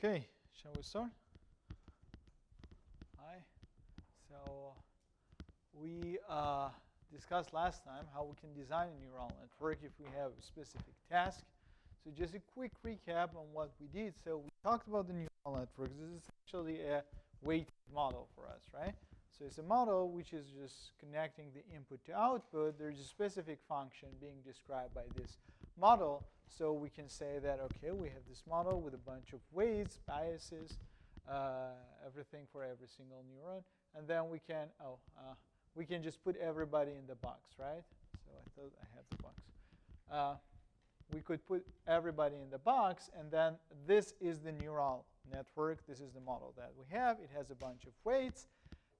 Okay, shall we start? Hi. So we discussed last time how we can design a neural network if we have a specific task. So just a quick recap on what we did. So we talked about the neural network. This is essentially a weighted model for us, right? So it's a model which is just connecting the input to output. There's a specific function being described by this model. So we can say that, okay, we have this model with a bunch of weights, biases, everything for every single neuron. And then we can just put everybody in the box, right? So I thought I have the box. We could put everybody in the box, and then this is the neural network. This is the model that we have. It has a bunch of weights.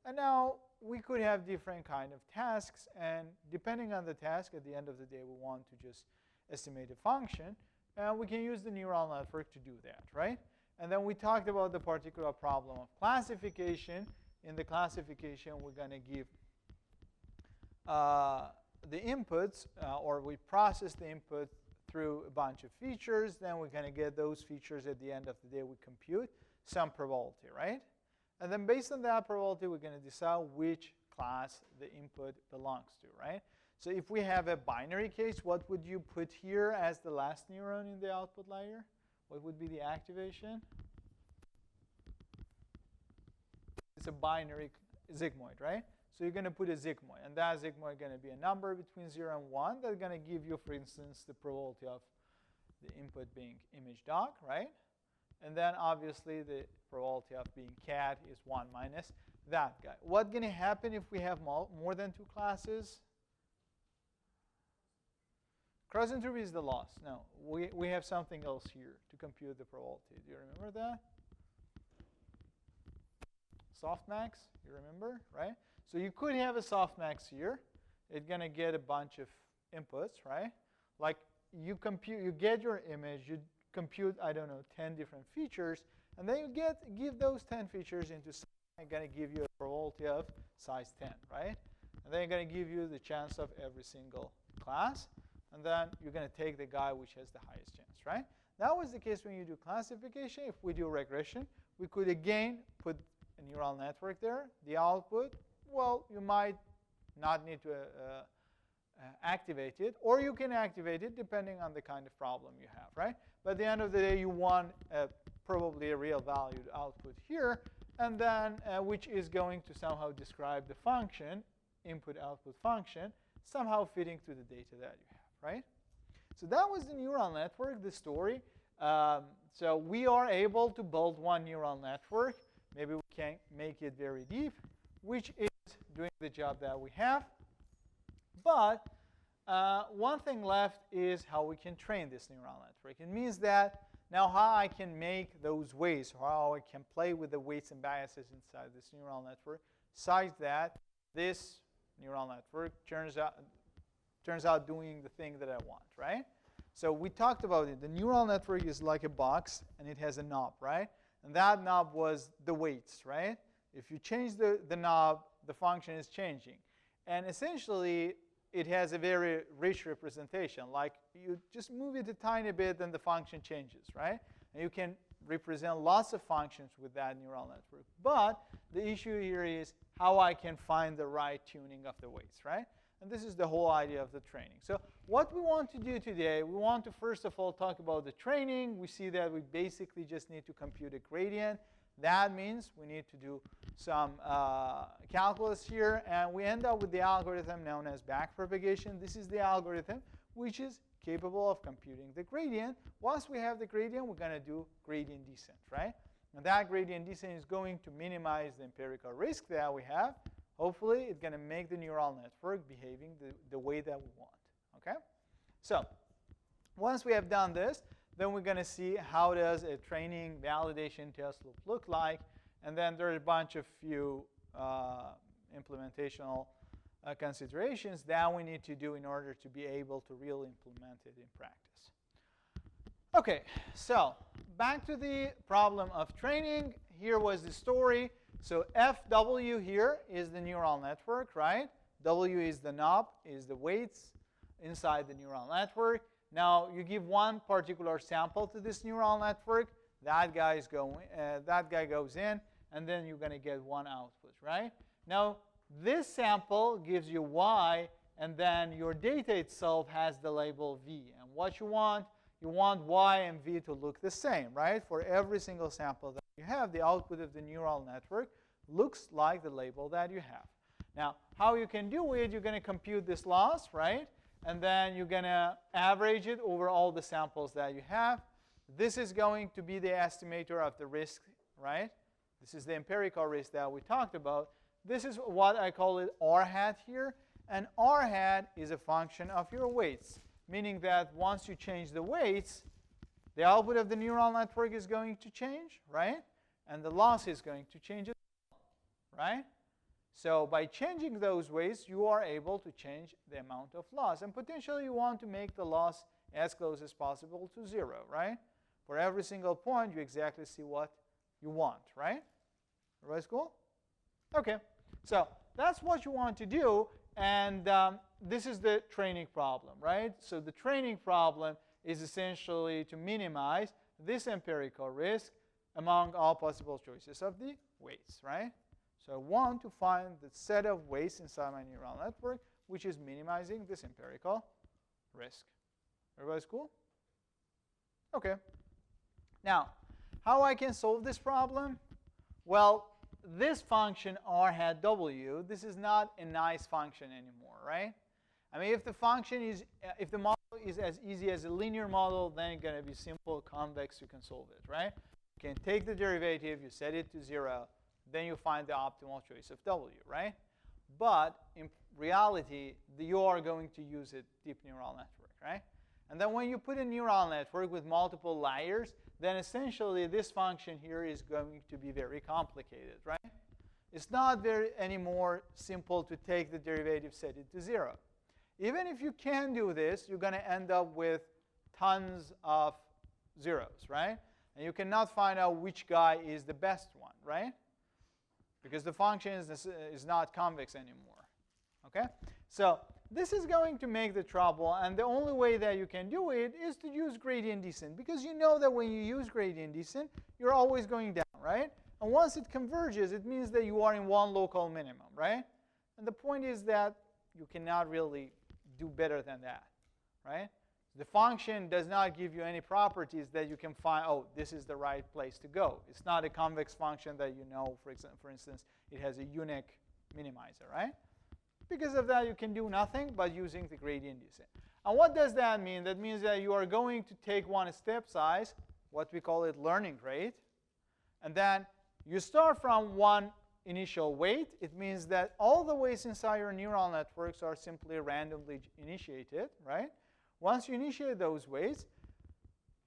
And now we could have different kind of tasks, and depending on the task, at the end of the day, we want to just estimate a function, and we can use the neural network to do that, right? And then we talked about the particular problem of classification. In the classification, we're going to give the inputs, or we process the input through a bunch of features. Then we're going to get those features at the end of the day. We compute some probability, right? And then based on that probability, we're going to decide which class the input belongs to, right? So if we have a binary case, what would you put here as the last neuron in the output layer? What would be the activation? It's a binary sigmoid, right? So you're going to put a sigmoid. And that sigmoid is going to be a number between 0 and 1 that's going to give you, for instance, the probability of the input being image dog, right? And then obviously the probability of being cat is 1 minus that guy. What's going to happen if we have more than 2 classes? Cross entropy is the loss. No, we have something else here to compute the probability. Do you remember that? Softmax, you remember, right? So you could have a softmax here. It's going to get a bunch of inputs, right? Like you get your image, you compute, I don't know, 10 different features, and then you give those 10 features into something. I'm going to give you a probability of size 10, right? And then I'm going to give you the chance of every single class. And then you're going to take the guy which has the highest chance, right? That was the case when you do classification. If we do regression, we could again put a neural network there. The output, well, you might not need to activate it, or you can activate it depending on the kind of problem you have, right? But at the end of the day, you want probably a real valued output here, and then which is going to somehow describe the function, input-output function, somehow fitting to the data that you have. Right? So that was the neural network, the story. So we are able to build one neural network. Maybe we can make it very deep, which is doing the job that we have. But one thing left is how we can train this neural network. It means that now how I can make those weights, how I can play with the weights and biases inside this neural network, such that this neural network turns out doing the thing that I want, right? So we talked about it. The neural network is like a box, and it has a knob, right? And that knob was the weights, right? If you change the knob, the function is changing. And essentially, it has a very rich representation. Like you just move it a tiny bit, and the function changes, right? And you can represent lots of functions with that neural network. But the issue here is how I can find the right tuning of the weights, right? And this is the whole idea of the training. So what we want to do today, we want to first of all talk about the training. We see that we basically just need to compute a gradient. That means we need to do some calculus here. And we end up with the algorithm known as backpropagation. This is the algorithm which is capable of computing the gradient. Once we have the gradient, we're going to do gradient descent, right? And that gradient descent is going to minimize the empirical risk that we have. Hopefully, it's going to make the neural network behaving the way that we want, okay? So once we have done this, then we're going to see how does a training validation test look like. And then there are a bunch of few implementational considerations that we need to do in order to be able to really implement it in practice. OK, so back to the problem of training. Here was the story. So FW here is the neural network, right? W is the knob, is the weights inside the neural network. Now, you give one particular sample to this neural network. that guy goes in, and then you're going to get one output, right? Now, this sample gives you y, and then your data itself has the label v. And what you want y and v to look the same, right? For every single sample that you have, the output of the neural network looks like the label that you have. Now, how you can do it, you're going to compute this loss, right? And then you're going to average it over all the samples that you have. This is going to be the estimator of the risk, right? This is the empirical risk that we talked about. This is what I call it R hat here. And R hat is a function of your weights, meaning that once you change the weights, the output of the neural network is going to change, right? And the loss is going to change as well, right? So by changing those weights, you are able to change the amount of loss. And potentially, you want to make the loss as close as possible to 0, right? For every single point, you exactly see what you want, right? Everybody's cool? OK. So that's what you want to do. And this is the training problem, right? So the training problem is essentially to minimize this empirical risk among all possible choices of the weights, right? So I want to find the set of weights inside my neural network, which is minimizing this empirical risk. Everybody's cool? OK. Now, how I can solve this problem? Well, this function r hat w, this is not a nice function anymore, right? I mean, if the function is, if the model is as easy as a linear model, then it's going to be simple, convex, you can solve it, right? You can take the derivative, you set it to 0, then you find the optimal choice of w, right? But in reality, you are going to use a deep neural network, right? And then when you put a neural network with multiple layers, then essentially this function here is going to be very complicated, right? It's not anymore simple to take the derivative, set it to 0. Even if you can do this, you're going to end up with tons of zeros, right? And you cannot find out which guy is the best one, right? Because the function is not convex anymore, OK? So this is going to make the trouble. And the only way that you can do it is to use gradient descent. Because you know that when you use gradient descent, you're always going down, right? And once it converges, it means that you are in one local minimum, right? And the point is that you cannot really do better than that, right? The function does not give you any properties that you can find, oh, this is the right place to go. It's not a convex function that you know, for instance, it has a unique minimizer, right? Because of that, you can do nothing but using the gradient descent. And what does that mean? That means that you are going to take one step size, what we call it learning rate, and then you start from one initial weight. It means that all the weights inside your neural networks are simply randomly initiated, right? Once you initiate those weights,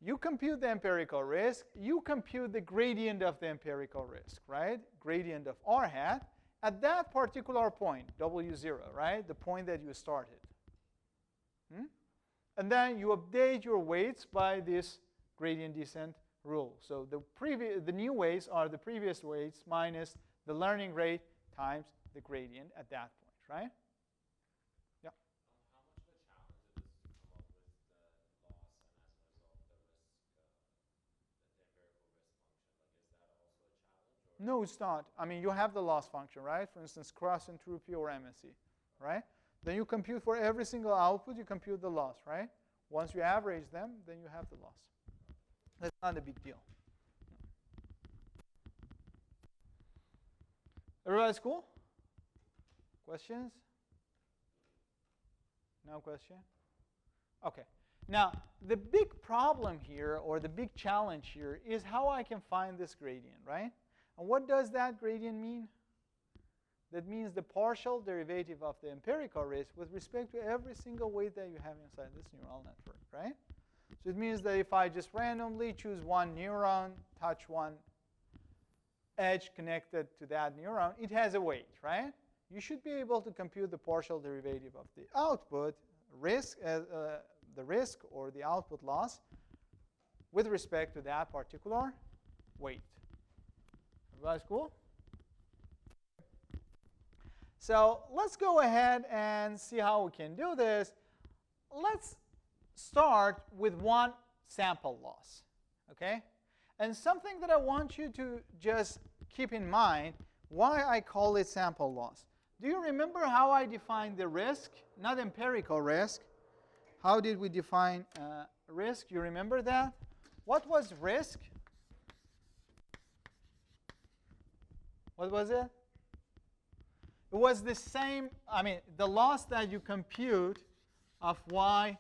you compute the empirical risk. You compute the gradient of the empirical risk, right? Gradient of r hat at that particular point, w0, right? The point that you started. And then you update your weights by this gradient descent rule. So the new weights are the previous weights minus the learning rate times the gradient at that point, right? Yeah. How much of a challenge it is to come up with the loss and as a result the risk, the empirical risk function? Like, is that also a challenge? Or? No, it's not. I mean, you have the loss function, right? For instance, cross entropy or MSE, right? Then you compute for every single output, you compute the loss, right? Once you average them, then you have the loss. That's not a big deal. Everybody's cool? Questions? No question? OK. Now, the big problem here, or the big challenge here, is how I can find this gradient, right? And what does that gradient mean? That means the partial derivative of the empirical risk with respect to every single weight that you have inside this neural network, right? So it means that if I just randomly choose one neuron, touch one edge connected to that neuron, it has a weight, right? You should be able to compute the partial derivative of the output risk, the risk or the output loss with respect to that particular weight. Everybody's cool? So let's go ahead and see how we can do this. Let's start with one sample loss, OK? And something that I want you to just keep in mind, why I call it sample loss. Do you remember how I defined the risk? Not empirical risk. How did we define risk? You remember that? What was risk? What was it? It was the same, the loss that you compute of y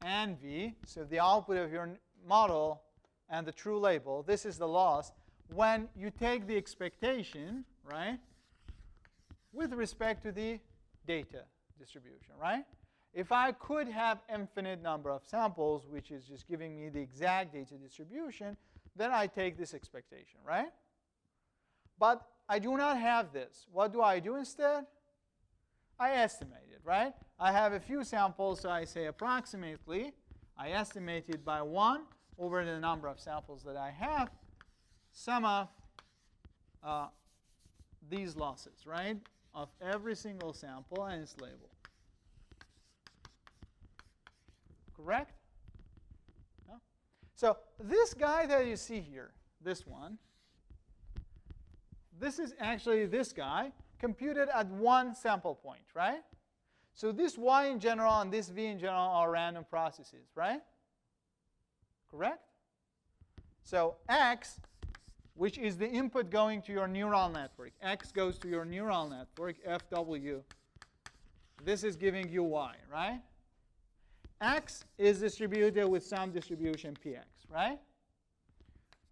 and v, so the output of your model and the true label, this is the loss, when you take the expectation, right, with respect to the data distribution, right? If I could have infinite number of samples, which is just giving me the exact data distribution, then I take this expectation, right? But I do not have this. What do I do instead? I estimate it, right? I have a few samples, so I say approximately. I estimate it by 1 over the number of samples that I have, sum of these losses, right, of every single sample and its label. Correct? No? So this guy that you see here, this one, this is actually this guy computed at one sample point, right? So this y in general and this v in general are random processes, right? Correct? So x, which is the input going to your neural network, x goes to your neural network, fw. This is giving you y, right? X is distributed with some distribution px, right?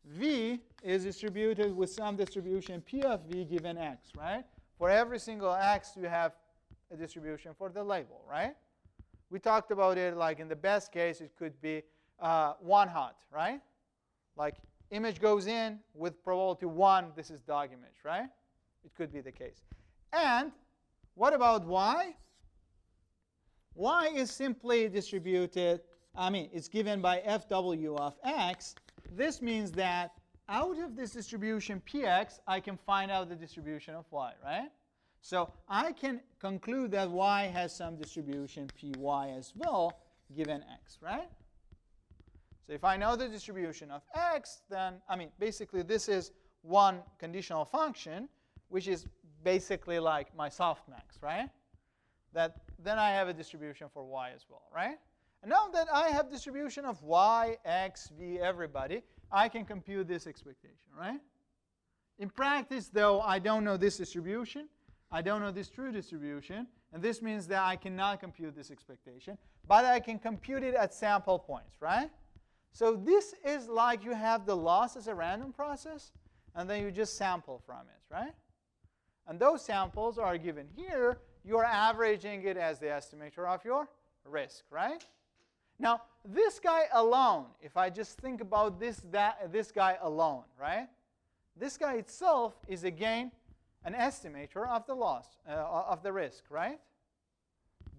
V is distributed with some distribution p of v given x, right? For every single x, you have a distribution for the label, right? We talked about it like in the best case, it could be 1 hot, right? Like image goes in with probability 1, this is dog image, right? It could be the case. And what about y? Y is simply distributed, it's given by fw of x. This means that out of this distribution px, I can find out the distribution of y, right? So I can conclude that y has some distribution py as well, given x, right? So if I know the distribution of x, then, basically this is one conditional function, which is basically like my softmax, right? That then I have a distribution for y as well, right? And now that I have distribution of y, x, v, everybody, I can compute this expectation, right? In practice, though, I don't know this distribution. I don't know this true distribution. And this means that I cannot compute this expectation. But I can compute it at sample points, right? So this is like you have the loss as a random process, and then you just sample from it, right? And those samples are given here. You're averaging it as the estimator of your risk, right? Now, this guy alone, if I just think about this guy alone, right? This guy itself is, again, an estimator of the loss, of the risk, right?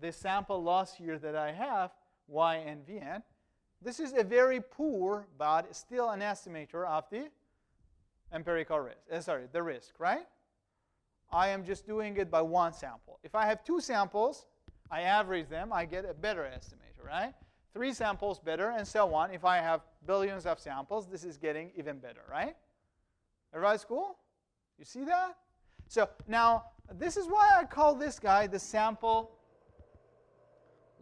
This sample loss here that I have, y and vn, this is a very poor, but still an estimator of the empirical risk, the risk, right? I am just doing it by one sample. If I have 2 samples, I average them, I get a better estimator, right? 3 samples better, and so on. If I have billions of samples, this is getting even better, right? Everybody's cool? You see that? So now, this is why I call this guy the sample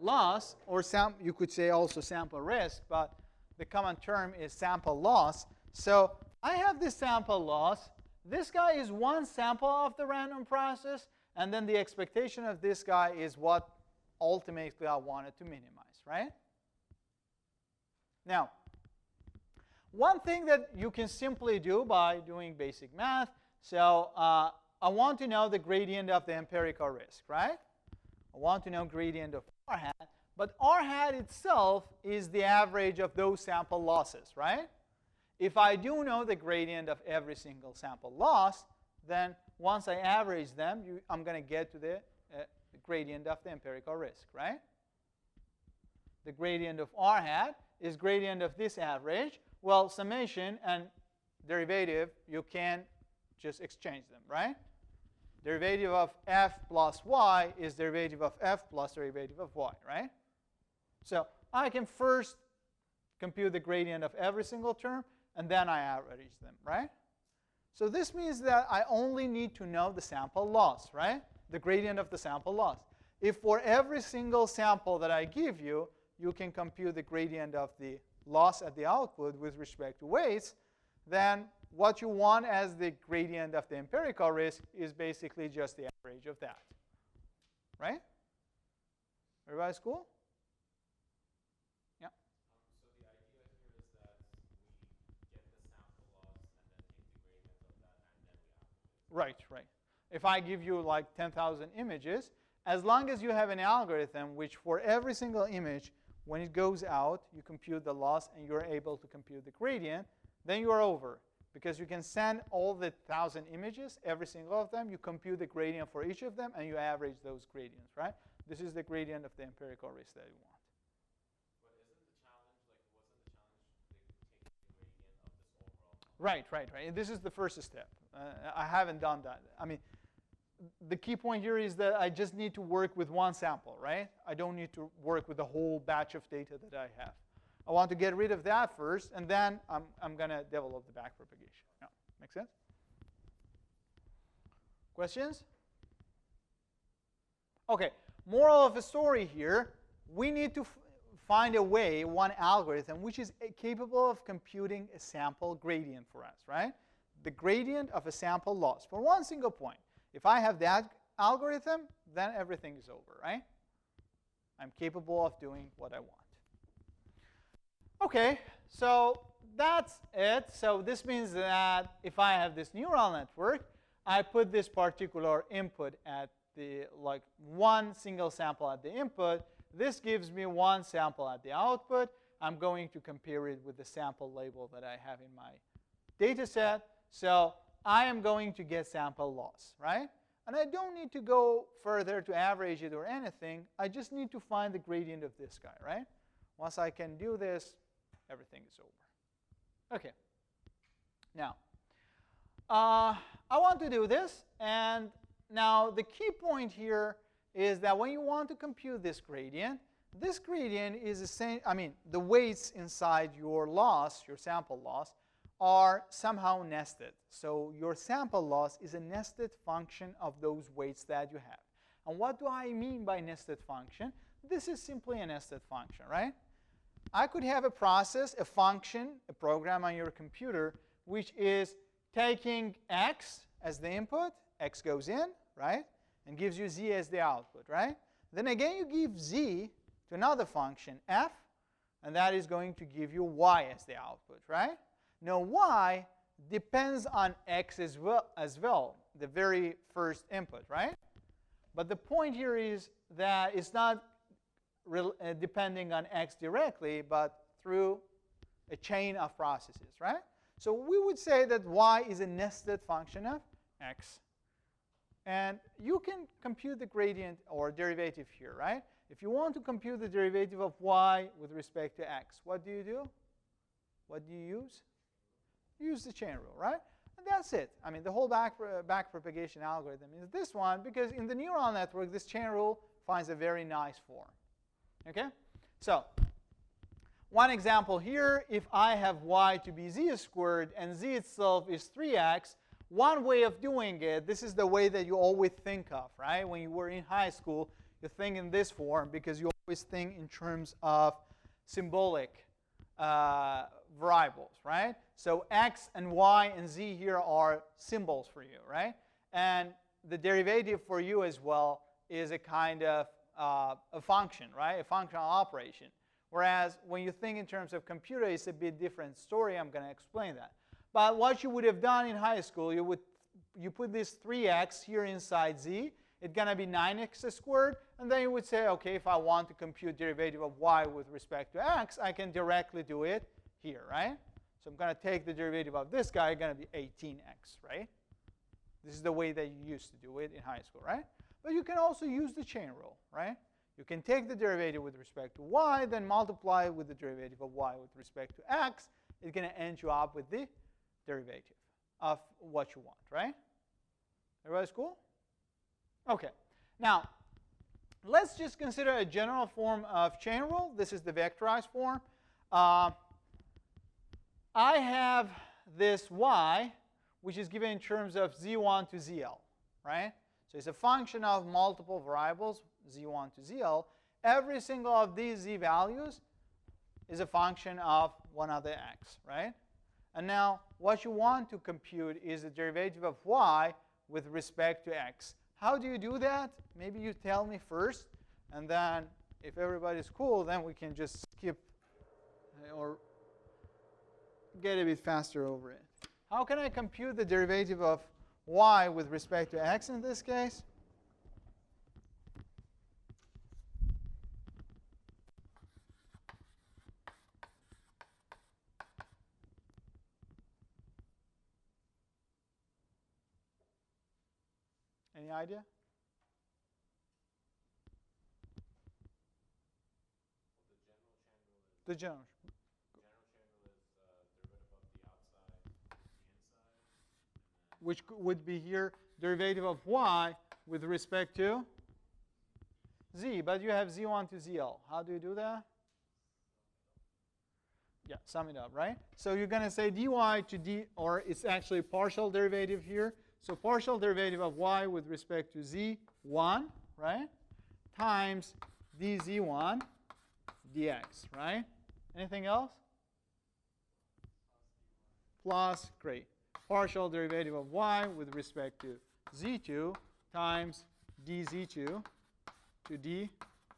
loss, or you could say also sample risk, but the common term is sample loss. So I have this sample loss. This guy is one sample of the random process, and then the expectation of this guy is what ultimately I wanted to minimize, right? Now, one thing that you can simply do by doing basic math, so I want to know the gradient of the empirical risk, right? I want to know gradient of r hat, but r hat itself is the average of those sample losses, right? If I do know the gradient of every single sample loss, then once I average them, I'm going to get to the gradient of the empirical risk, right? The gradient of r hat is gradient of this average. Well, summation and derivative, you can just exchange them, right? Derivative of f plus y is derivative of f plus derivative of y, right? So I can first compute the gradient of every single term, and then I average them, right? So this means that I only need to know the sample loss, right? The gradient of the sample loss. If for every single sample that I give you, you can compute the gradient of the loss at the output with respect to weights, then what you want as the gradient of the empirical risk is basically just the average of that, right? Everybody's cool? Yeah. So the idea here is that we get the sample loss and then take the gradient of that and then we average it. Right, right. If I give you like 10,000 images, as long as you have an algorithm which for every single image, when it goes out, you compute the loss and you're able to compute the gradient, then you are over. Because you can send all the 1,000 images, every single of them, you compute the gradient for each of them, and you average those gradients, right? This is the gradient of the empirical risk that you want. But isn't the challenge, like, wasn't the challenge taking the gradient of this overall number? Right, right, right. And this is the first step. I haven't done that. I mean, the key point here is that I just need to work with one sample, right? I don't need to work with the whole batch of data that I have. I want to get rid of that first, and then I'm going to develop the backpropagation. Yeah, make sense? Questions? OK, moral of the story here, we need to find a way, one algorithm, which is capable of computing a sample gradient for us, right? The gradient of a sample loss for one single point. If I have that algorithm, then everything is over, right? I'm capable of doing what I want. OK, so that's it. So this means that if I have this neural network, I put this particular input at the, like, one single sample at the input. This gives me one sample at the output. I'm going to compare it with the sample label that I have in my data set. So I am going to get sample loss, right? And I don't need to go further to average it or anything. I just need to find the gradient of this guy, right? Once I can do this, everything is over. OK. Now, I want to do this. And now the key point here is that when you want to compute this gradient is the same. I mean, the weights inside your loss, your sample loss, are somehow nested. So your sample loss is a nested function of those weights that you have. And what do I mean by nested function? This is simply a nested function, right? I could have a process, a function, a program on your computer, which is taking x as the input, x goes in, right? And gives you z as the output, right? Then again, you give z to another function, f, and that is going to give you y as the output, right? Now, y depends on x as well, the very first input, right? But the point here is that it's not depending on x directly, but through a chain of processes, right? So we would say that y is a nested function of x. And you can compute the gradient or derivative here, right? If you want to compute the derivative of y with respect to x, what do? What do you use? You use the chain rule, right? And that's it. I mean, the whole backpropagation algorithm is this one, because in the neural network, this chain rule finds a very nice form. OK? So one example here, if I have y to be z squared and z itself is 3x, one way of doing it, this is the way that you always think of, right? When you were in high school, you think in this form because you always think in terms of symbolic variables, right? So x and y and z here are symbols for you, right? And the derivative for you as well is a kind of a function, right? A functional operation. Whereas when you think in terms of computer, it's a bit different story. I'm going to explain that. But what you would have done in high school, you put this 3x here inside z. It's going to be 9x squared. And then you would say, OK, if I want to compute derivative of y with respect to x, I can directly do it here, right? So I'm going to take the derivative of this guy, going to be 18x, right? This is the way that you used to do it in high school, right? But you can also use the chain rule, right? You can take the derivative with respect to y, then multiply with the derivative of y with respect to x. It's going to end you up with the derivative of what you want, right? Everybody's cool? OK. Now, let's just consider a general form of chain rule. This is the vectorized form. I have this y, which is given in terms of z1 to zl, right? So it's a function of multiple variables, z1 to zl. Every single of these z values is a function of one other x, right? And now what you want to compute is the derivative of y with respect to x. How do you do that? Maybe you tell me first, and then if everybody's cool, then we can just skip or get a bit faster over it. How can I compute the derivative of y with respect to x in this case? Any idea? The general. Which would be here derivative of y with respect to z. But you have z1 to zl. How do you do that? Yeah, sum it up, right? So you're going to say dy to d, or it's actually partial derivative here. So partial derivative of y with respect to z1, right, times dz1 dx, right? Anything else? Plus, great. Partial derivative of y with respect to z2 times dz2 to dx,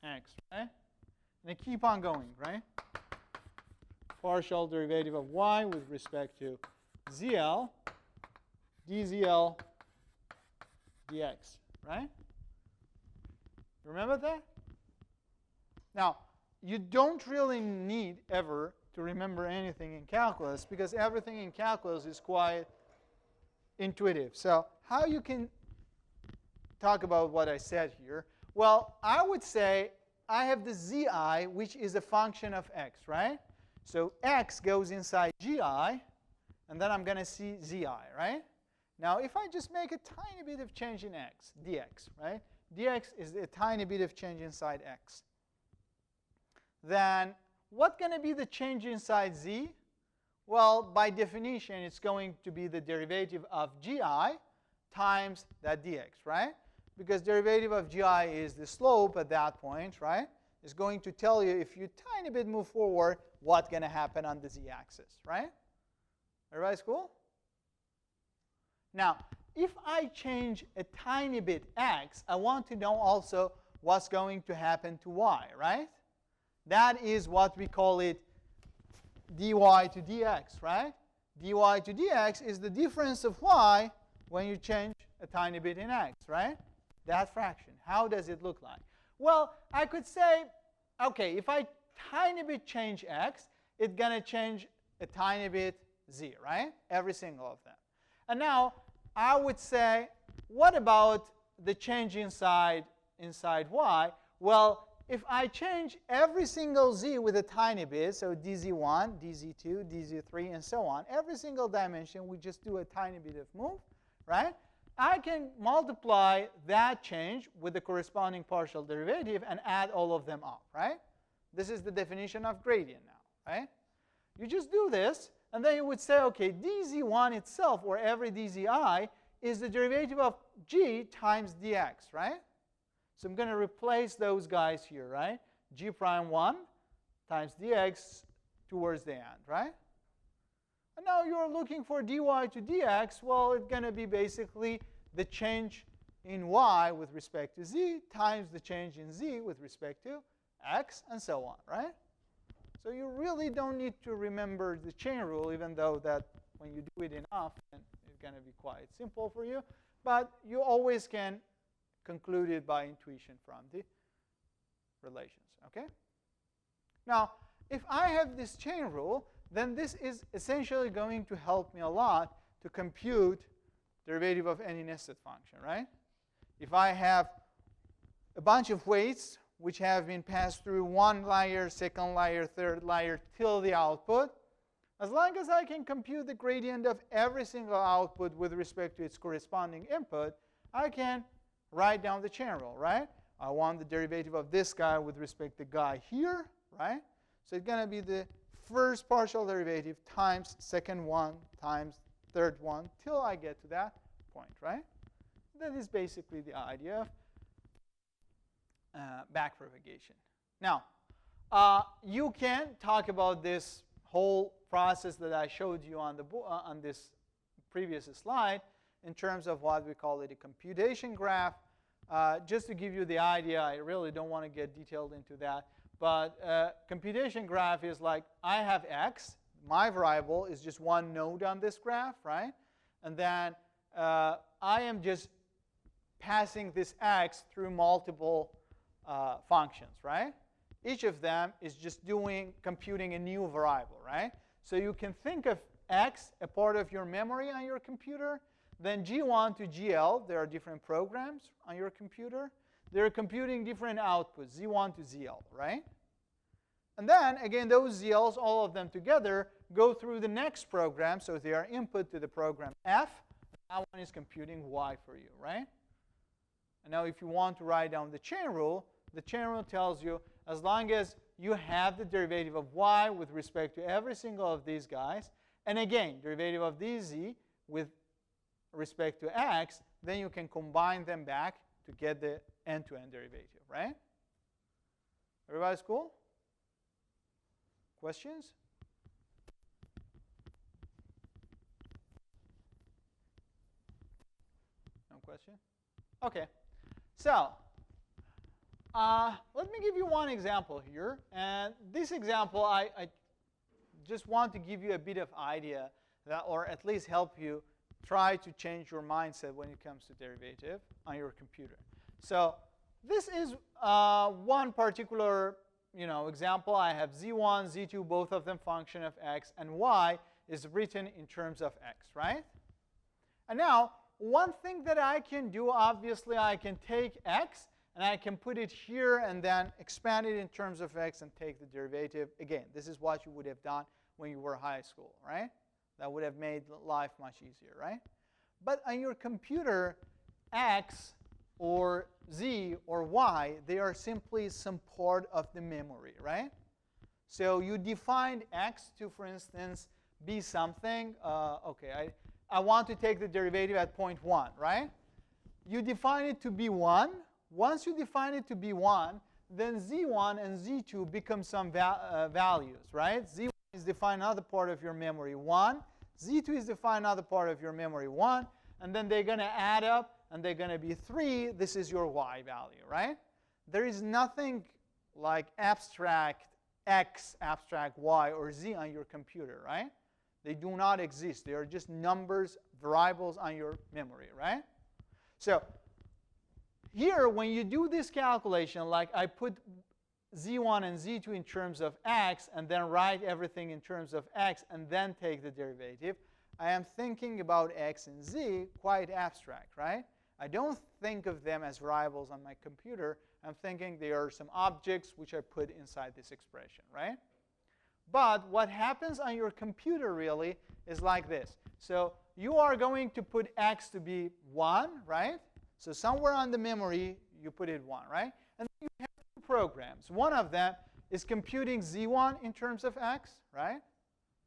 right? And they keep on going, right? Partial derivative of y with respect to zl, dzl, dx, right? Remember that? Now, you don't really need ever to remember anything in calculus because everything in calculus is quite intuitive. So how you can talk about what I said here? Well, I would say I have the zi, which is a function of x, right? So x goes inside gi, and then I'm going to see zi, right? Now, if I just make a tiny bit of change in x, dx, right? dx is a tiny bit of change inside x. Then what's going to be the change inside z? Well, by definition, it's going to be the derivative of gi times that dx, right? Because derivative of gi is the slope at that point, right? It's going to tell you if you tiny bit move forward, what's going to happen on the z-axis, right? Everybody's cool? Now, if I change a tiny bit x, I want to know also what's going to happen to y, right? That is what we call it dy to dx, right? dy to dx is the difference of y when you change a tiny bit in x, right? That fraction. How does it look like? Well, I could say, okay, if I tiny bit change x, it's going to change a tiny bit z, right? Every single of them. And now, I would say, what about the change inside y? Well, if I change every single z with a tiny bit, so dz1, dz2, dz3, and so on, every single dimension, we just do a tiny bit of move, right? I can multiply that change with the corresponding partial derivative and add all of them up, right? This is the definition of gradient now, right? You just do this, and then you would say, okay, dz1 itself, or every dzi, is the derivative of g times dx, right? So I'm going to replace those guys here, right? G prime 1 times dx towards the end, right? And now you're looking for dy to dx. Well, it's going to be basically the change in y with respect to z times the change in z with respect to x, and so on, right? So you really don't need to remember the chain rule, even though that when you do it enough, then it's going to be quite simple for you. But you always can conclude it by intuition from the relations, okay? Now, if I have this chain rule, then this is essentially going to help me a lot to compute derivative of any nested function, right? If I have a bunch of weights which have been passed through one layer, second layer, third layer, till the output, as long as I can compute the gradient of every single output with respect to its corresponding input, I can write down the chain rule, right? I want the derivative of this guy with respect to the guy here, right? So it's going to be the first partial derivative times second one times third one till I get to that point, right? That is basically the idea of backpropagation. Now, you can talk about this whole process that I showed you on this previous slide in terms of what we call it a computation graph. Just to give you the idea, I really don't want to get detailed into that. But computation graph is like I have x. My variable is just one node on this graph, right? And then I am just passing this x through multiple functions, right? Each of them is just computing a new variable, right? So you can think of x, a part of your memory on your computer. Then G1 to GL, there are different programs on your computer. They're computing different outputs, Z1 to ZL, right? And then, again, those ZLs, all of them together, go through the next program. So they are input to the program F. That one is computing Y for you, right? And now if you want to write down the chain rule tells you as long as you have the derivative of Y with respect to every single of these guys, and again, derivative of dz with respect to x, then you can combine them back to get the end-to-end derivative, right? Everybody's cool? Questions? No question? OK. So let me give you one example here. And this example, I just want to give you a bit of idea, that, or at least help you try to change your mindset when it comes to derivative on your computer. So this is one particular example. I have z1, z2, both of them function of x, and y is written in terms of x, right? And now, one thing that I can do, obviously, I can take x, and I can put it here and then expand it in terms of x and take the derivative. Again, this is what you would have done when you were in high school, right? That would have made life much easier, right? But on your computer, x or z or y, they are simply some part of the memory, right? So you defined x to, for instance, be something. OK, I want to take the derivative at point 1, right? You define it to be 1. Once you define it to be 1, then z1 and z2 become some values, right? z1 is defined another part of your memory 1. z2 is defined another part of your memory 1. And then they're going to add up, and they're going to be 3. This is your y value, right? There is nothing like abstract x, abstract y, or z on your computer, right? They do not exist. They are just numbers, variables on your memory, right? So here, when you do this calculation, like I put z1 and z2 in terms of x, and then write everything in terms of x, and then take the derivative, I am thinking about x and z quite abstract, right? I don't think of them as variables on my computer. I'm thinking they are some objects which I put inside this expression, right? But what happens on your computer really is like this. So you are going to put x to be 1, right? So somewhere on the memory, you put it 1, right? And then you have two programs. One of them is computing z1 in terms of x, right?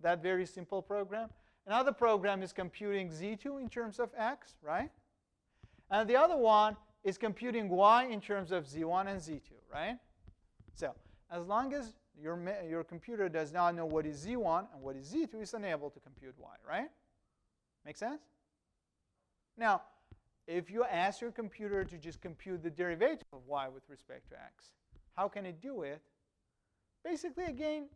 That very simple program. Another program is computing z2 in terms of x, right? And the other one is computing y in terms of z1 and z2, right? So as long as your computer does not know what is z1 and what is z2, it's unable to compute y, right? Make sense? Now, if you ask your computer to just compute the derivative of y with respect to x, how can it do it? Basically, again,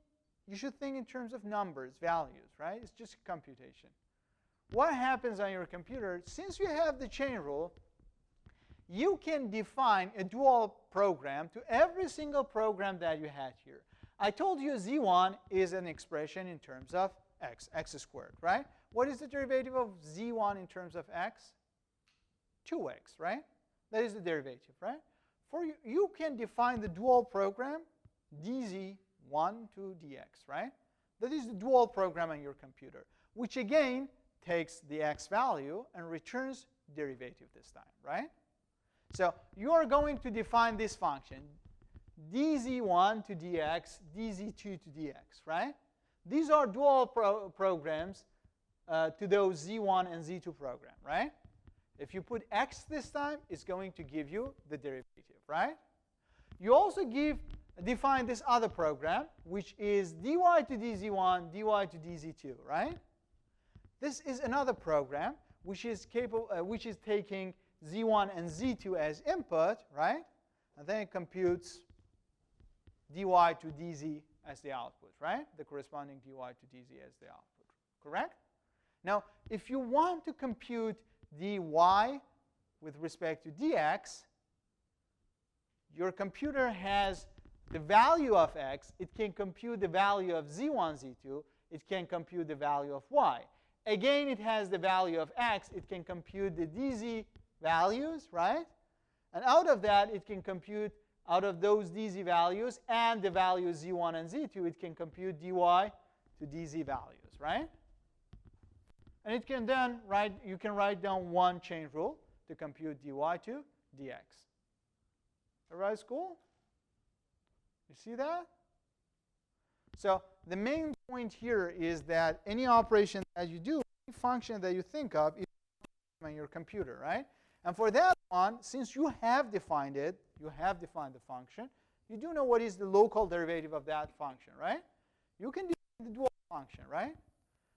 you should think in terms of numbers, values, right? It's just a computation. What happens on your computer, since you have the chain rule, you can define a dual program to every single program that you had here. I told you z1 is an expression in terms of x, x squared, right? What is the derivative of z1 in terms of x? 2x, right? That is the derivative, right? For you can define the dual program dz1 to dx, right? That is the dual program on your computer, which again takes the x value and returns derivative this time, right? So you are going to define this function, dz1 to dx, dz2 to dx, right? These are dual programs to those Z1 and Z2 program, right? If you put x this time, it's going to give you the derivative, right? You also define this other program, which is dy to dz1, dy to dz2, right? This is another program which is taking z1 and z2 as input, right? And then it computes dy to dz as the output, right? The corresponding dy to dz as the output, correct? Now, if you want to compute dy with respect to dx, your computer has the value of x. It can compute the value of z1, z2. It can compute the value of y. Again, it has the value of x. It can compute the dz values, right? And out of that, it can compute, out of those dz values and the values z1 and z2, it can compute dy to dz values, right? And it can then you can write down one chain rule to compute dy to dx. Everybody's cool? You see that? So the main point here is that any operation that you do, any function that you think of, is on your computer, right? And for that one, since you have defined it, you have defined the function, you do know what is the local derivative of that function, right? You can define the dual function, right?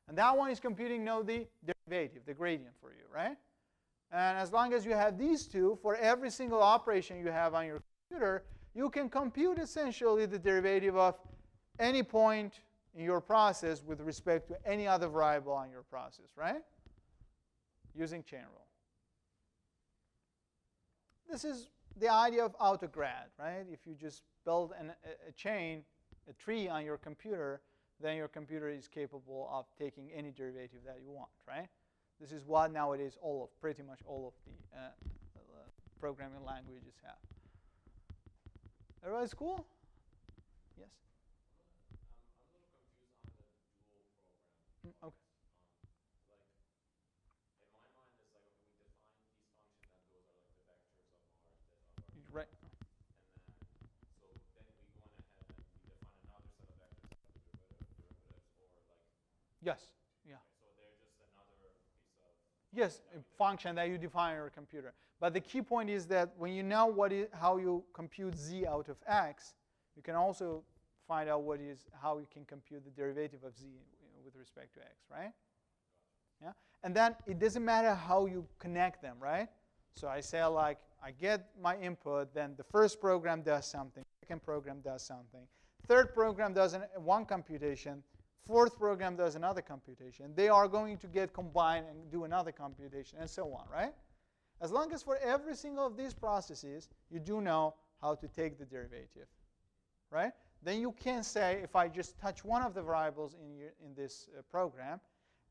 And that one is computing now the derivative, the gradient for you, right? And as long as you have these two, for every single operation you have on your computer, you can compute essentially the derivative of any point in your process with respect to any other variable on your process, right? Using chain rule. This is the idea of autograd, right? If you just build a chain, a tree on your computer, then your computer is capable of taking any derivative that you want, right? This is what nowadays pretty much all of the programming languages have. Everybody's cool? Yes? I'm a little confused on the dual program. Okay. Like, in my mind, it's like, okay, we define these functions, and those are like the vectors of our Right. And then, so then we go on ahead and we define another set of vectors of the derivatives, or like. Yes. Yeah. Okay, so they're just another piece of. Yes, a function that you define on your computer. But the key point is that when you know how you compute z out of x, you can also find out how you can compute the derivative of z with respect to x, right? Yeah. And then it doesn't matter how you connect them, right? So I say, like, I get my input, then the first program does something, second program does something, third program does one computation, fourth program does another computation. They are going to get combined and do another computation, and so on, right? As long as for every single of these processes, you do know how to take the derivative, right? Then you can say, if I just touch one of the variables in this program,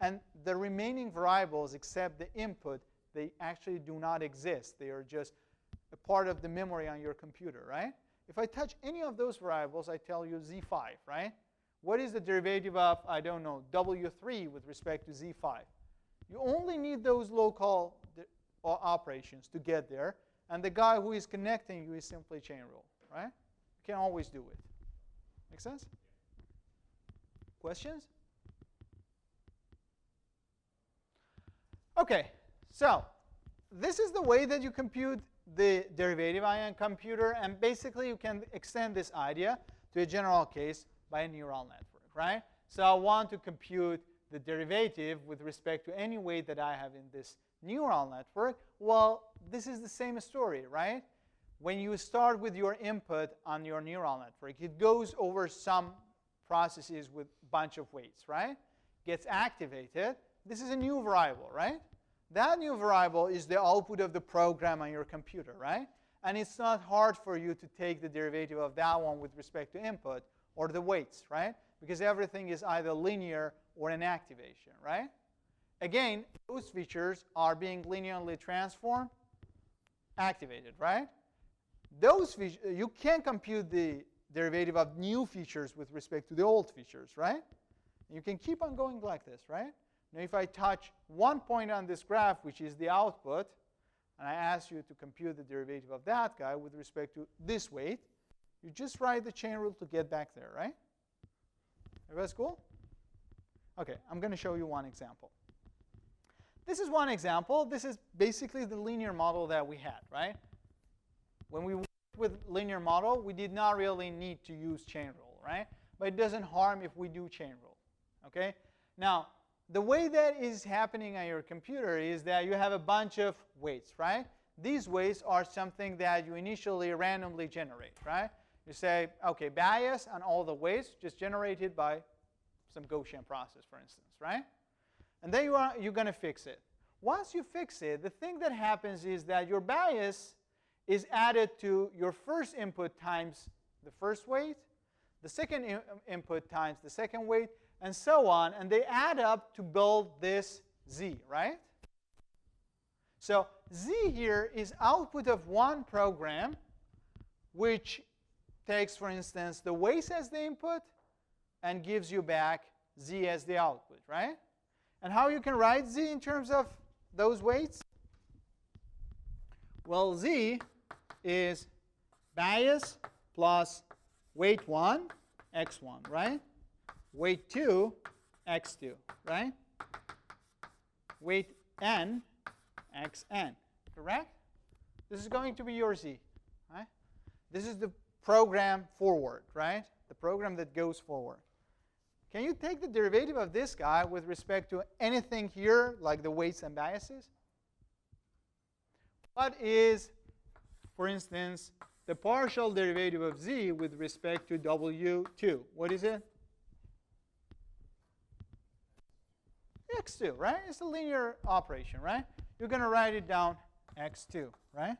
and the remaining variables except the input, they actually do not exist. They are just a part of the memory on your computer, right? If I touch any of those variables, I tell you z5, right? What is the derivative of, I don't know, w3 with respect to z5? You only need those local operations to get there. And the guy who is connecting you is simply chain rule, right? You can always do it. Make sense? Questions? OK, so this is the way that you compute the derivative on a computer. And basically, you can extend this idea to a general case by a neural network, right? So I want to compute the derivative with respect to any weight that I have in this neural network. Well, this is the same story, right? When you start with your input on your neural network, it goes over some processes with a bunch of weights, right? Gets activated. This is a new variable, right? That new variable is the output of the program on your computer, right? And it's not hard for you to take the derivative of that one with respect to input or the weights, right? Because everything is either linear or an activation, right? Again, those features are being linearly transformed, activated, right? Those features, you can compute the derivative of new features with respect to the old features, right? You can keep on going like this, right? Now, if I touch one point on this graph, which is the output, and I ask you to compute the derivative of that guy with respect to this weight, you just write the chain rule to get back there, right? Everybody's cool? Okay, I'm going to show you one example. This is one example. This is basically the linear model that we had, right? When we worked with linear model, we did not really need to use chain rule, right? But it doesn't harm if we do chain rule, okay? Now, the way that is happening on your computer is that you have a bunch of weights, right? These weights are something that you initially randomly generate, right? You say, okay, bias on all the weights just generated by some Gaussian process, for instance, right? And then you're going to fix it. Once you fix it, the thing that happens is that your bias is added to your first input times the first weight, the second input times the second weight, and so on. And they add up to build this Z, right? So Z here is output of one program, which takes, for instance, the weights as the input and gives you back Z as the output, right? And how you can write Z in terms of those weights? Well, Z is bias plus weight 1, x1, right? Weight 2, x2, right? Weight n, xn, correct? This is going to be your Z, right? This is the program forward, right? The program that goes forward. Can you take the derivative of this guy with respect to anything here, like the weights and biases? What is, for instance, the partial derivative of Z with respect to W2? What is it? x2, right? It's a linear operation, right? You're going to write it down x2, right?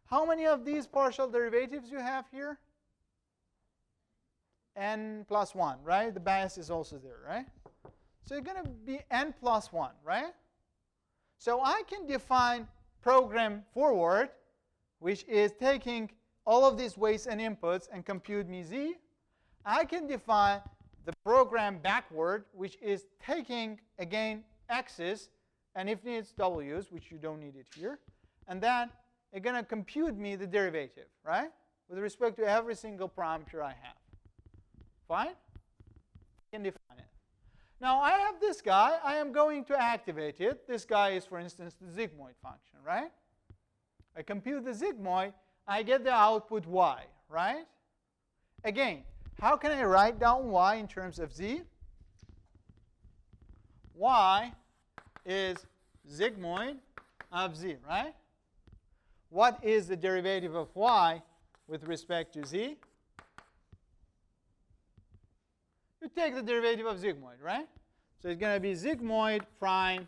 How many of these partial derivatives you have here? N plus 1, right? The bias is also there, right? So you're going to be n plus 1, right? So I can define program forward, which is taking all of these weights and inputs and compute me Z. I can define the program backward, which is taking, again, x's, and if needs w's, which you don't need it here. And then it's going to compute me the derivative, right? With respect to every single parameter I have. Fine? I can define it. Now, I have this guy. I am going to activate it. This guy is, for instance, the sigmoid function, right? I compute the sigmoid. I get the output y, right? Again, how can I write down y in terms of Z? Y is sigmoid of Z, right? What is the derivative of y with respect to Z? You take the derivative of sigmoid, right? So it's going to be sigmoid prime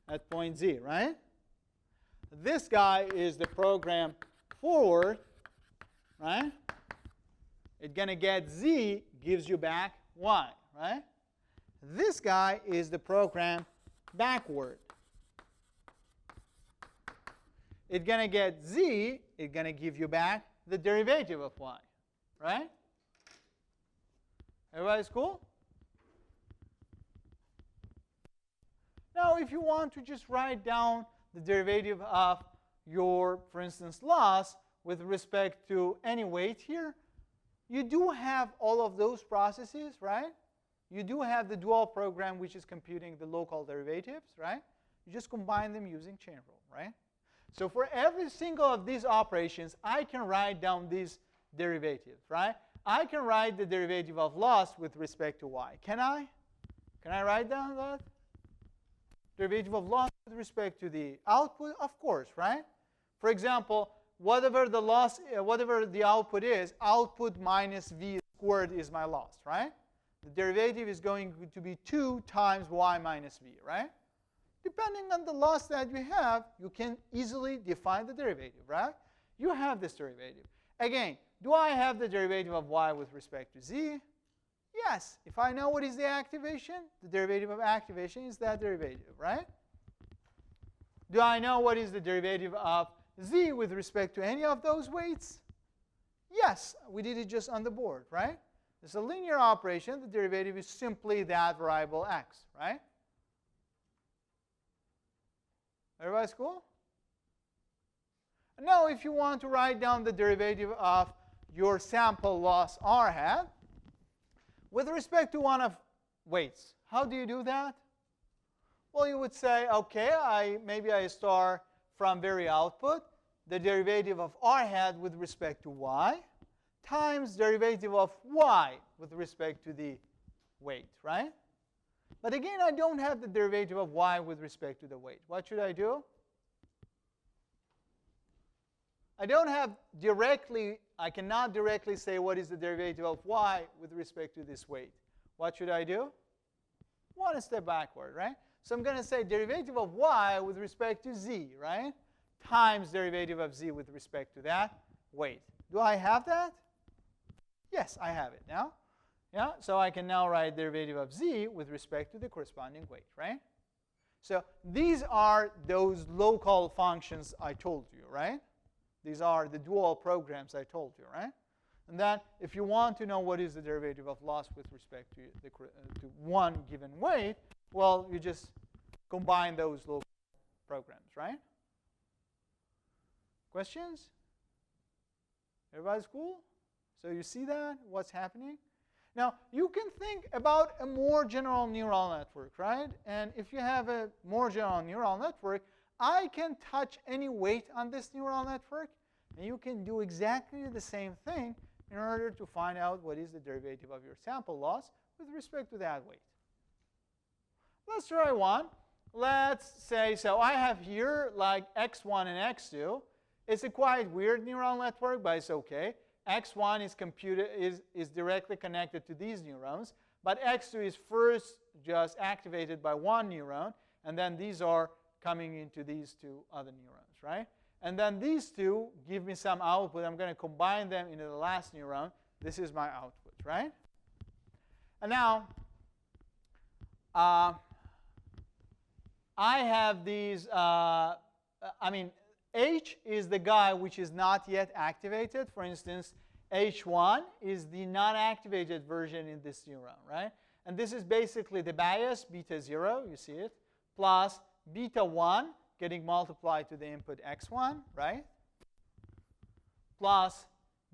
at point Z, right? This guy is the program forward, right? It's going to get Z, gives you back y, right? This guy is the program backward. It's going to get Z, it's going to give you back the derivative of y, right? Everybody's cool? Now, if you want to just write down the derivative of your, for instance, loss with respect to any weight here, you do have all of those processes, right? You do have the dual program, which is computing the local derivatives, right? You just combine them using chain rule, right? So for every single of these operations, I can write down these derivatives, right? I can write the derivative of loss with respect to y. Can I? Can I write down that? Derivative of loss with respect to the output? Of course, right? For example, whatever the loss, whatever the output is, output minus v squared is my loss, right? The derivative is going to be 2 times y minus v, right? Depending on the loss that you have, you can easily define the derivative, right? You have this derivative. Again, do I have the derivative of y with respect to z? Yes. If I know what is the activation, the derivative of activation is that derivative, right? Do I know what is the derivative of z with respect to any of those weights? Yes. We did it just on the board, right? It's a linear operation. The derivative is simply that variable x, right? Everybody's cool? Now, if you want to write down the derivative of your sample loss r hat with respect to one of weights, How do you do that? Well, you would say, okay, maybe I start from very output, the derivative of r hat with respect to y times derivative of y with respect to the weight, right? But again, I don't have the derivative of y with respect to the weight. What should I do? I cannot directly say what is the derivative of y with respect to this weight. What should I do? One step backward, right? So I'm going to say derivative of y with respect to z, right? Times derivative of z with respect to that weight. Do I have that? Yes, I have it now. Yeah, so I can now write derivative of z with respect to the corresponding weight, right? So these are those local functions I told you, right? These are the dual programs I told you, right? And then if you want to know what is the derivative of loss with respect to to one given weight, well, you just combine those local programs, right? Questions? Everybody's cool? So you see that? What's happening? Now, you can think about a more general neural network, right? And if you have a more general neural network, I can touch any weight on this neural network, and you can do exactly the same thing in order to find out what is the derivative of your sample loss with respect to that weight. Let's try one. Let's say, so I have here like x1 and x2. It's a quite weird neural network, but it's okay. x1 is directly connected to these neurons, but x2 is first just activated by one neuron, and then these are coming into these two other neurons, right? And then these two give me some output. I'm going to combine them into the last neuron. This is my output, right? And now, I have these, H is the guy which is not yet activated. For instance, H1 is the non-activated version in this neuron, right? And this is basically the bias, beta 0, you see it, plus beta 1 getting multiplied to the input x1, right? Plus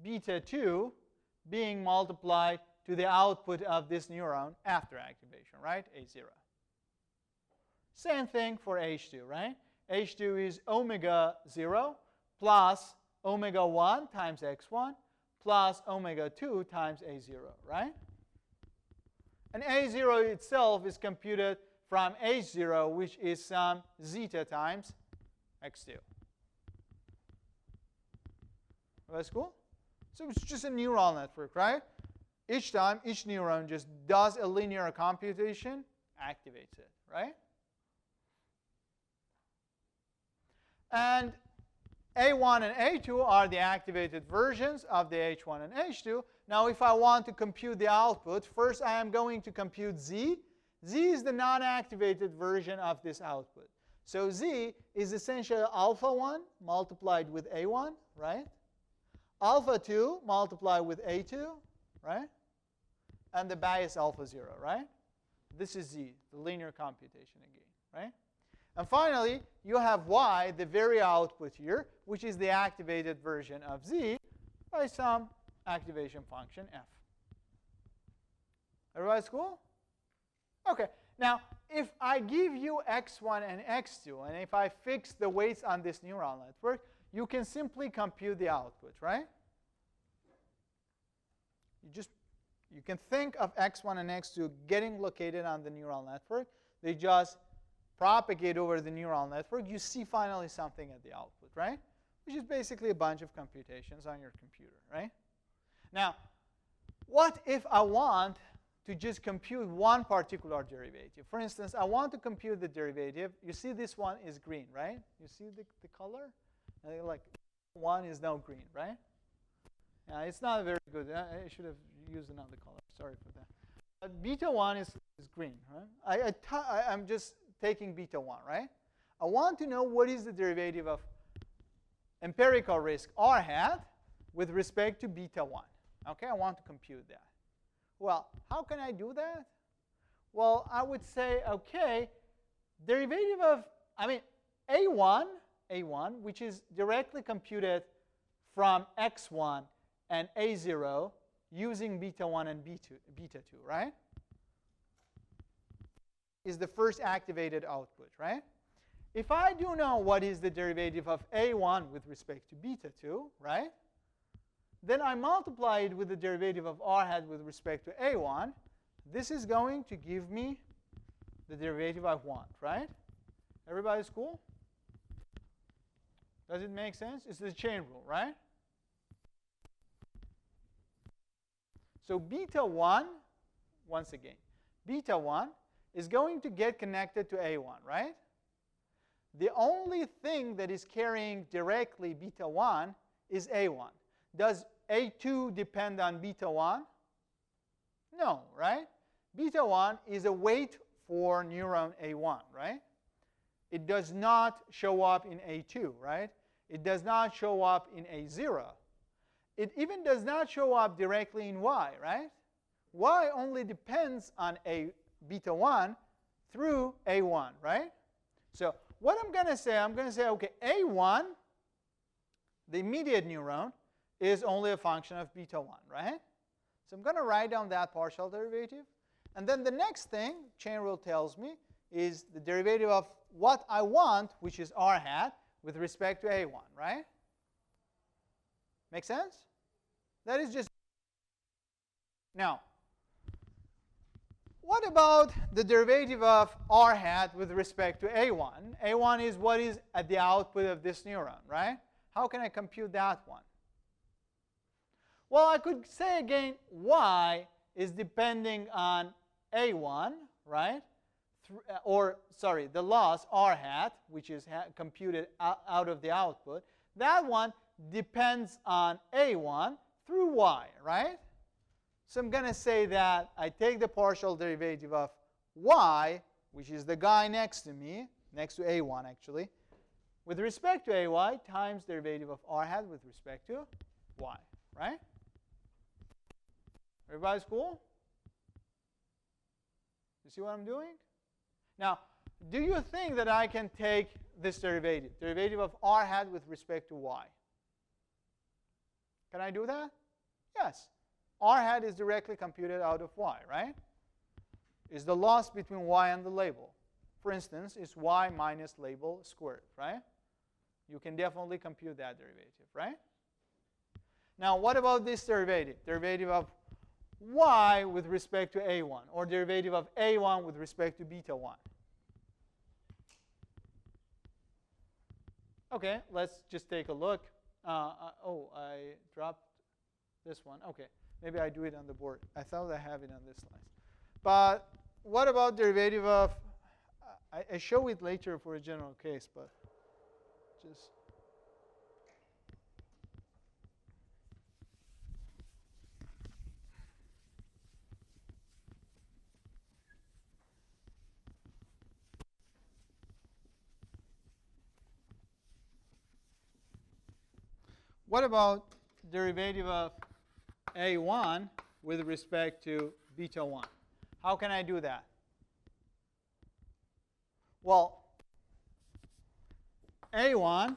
beta 2 being multiplied to the output of this neuron after activation, right? A0. Same thing for H2, right? H2 is omega 0 plus omega 1 times x1 plus omega 2 times A0, right? And A0 itself is computed from H0, which is some zeta times x2. That's cool? So it's just a neural network, right? Each time, each neuron just does a linear computation, activates it, right? And A1 and A2 are the activated versions of the H1 and H2. Now, if I want to compute the output, first I am going to compute Z. Z is the non-activated version of this output. So Z is essentially alpha 1 multiplied with A1, right? Alpha 2 multiplied with A2, right? And the bias alpha 0, right? This is Z, the linear computation again, right? And finally, you have Y, the very output here, which is the activated version of Z by some activation function F. Everybody's cool? OK. Now, if I give you x1 and x2, and if I fix the weights on this neural network, you can simply compute the output, right? You can think of x1 and x2 getting located on the neural network. They just propagate over the neural network. You see finally something at the output, right? Which is basically a bunch of computations on your computer, right? Now, what if I want to just compute one particular derivative? For instance, I want to compute the derivative. You see this one is green, right? You see the color? Like one is now green, right? It's not very good. I should have used another color. Sorry for that. But beta 1 is green, right? I'm just taking beta 1, right? I want to know what is the derivative of empirical risk r hat with respect to beta 1. OK, I want to compute that. Well, how can I do that? Well, I would say, OK, derivative of, A1, which is directly computed from x1 and A0 using beta 1 and beta 2, right? is the first activated output, right? If I do know what is the derivative of A1 with respect to beta 2, right? Then I multiply it with the derivative of r hat with respect to A1. This is going to give me the derivative I want, right? Everybody's cool? Does it make sense? It's the chain rule, right? So beta 1, once again, beta 1 is going to get connected to A1, right? The only thing that is carrying directly beta 1 is A1. Does A2 depend on beta 1? No, right? Beta 1 is a weight for neuron A1, right? It does not show up in A2, right? It does not show up in A0. It even does not show up directly in Y, right? Y only depends on a beta 1 through A1, right? So what I'm going to say, okay, A1, the immediate neuron, is only a function of beta 1, right? So I'm going to write down that partial derivative. And then the next thing, chain rule tells me, is the derivative of what I want, which is r hat, with respect to A1, right? Make sense? That is just... Now, what about the derivative of r hat with respect to A1? A1 is what is at the output of this neuron, right? How can I compute that one? Well, I could say again, y is depending on A1, right? Or, sorry, the loss r hat, which is computed out of the output. That one depends on A1 through y, right? So I'm going to say that I take the partial derivative of y, which is the guy next to me, next to A1 actually, with respect to AY times derivative of r hat with respect to y, right? Everybody's cool? You see what I'm doing? Now, do you think that I can take this derivative of r hat with respect to y? Can I do that? Yes. R hat is directly computed out of y, right? Is the loss between y and the label. For instance, is y minus label squared, right? You can definitely compute that derivative, right? Now, what about this derivative? Derivative of y with respect to A1, or derivative of A1 with respect to beta 1. Okay, let's just take a look. Oh, I dropped this one. Okay, maybe I do it on the board. I thought I have it on this slide. But what about derivative of, I show it later for a general case, but just. What about derivative of A1 with respect to beta 1? How can I do that? Well, A1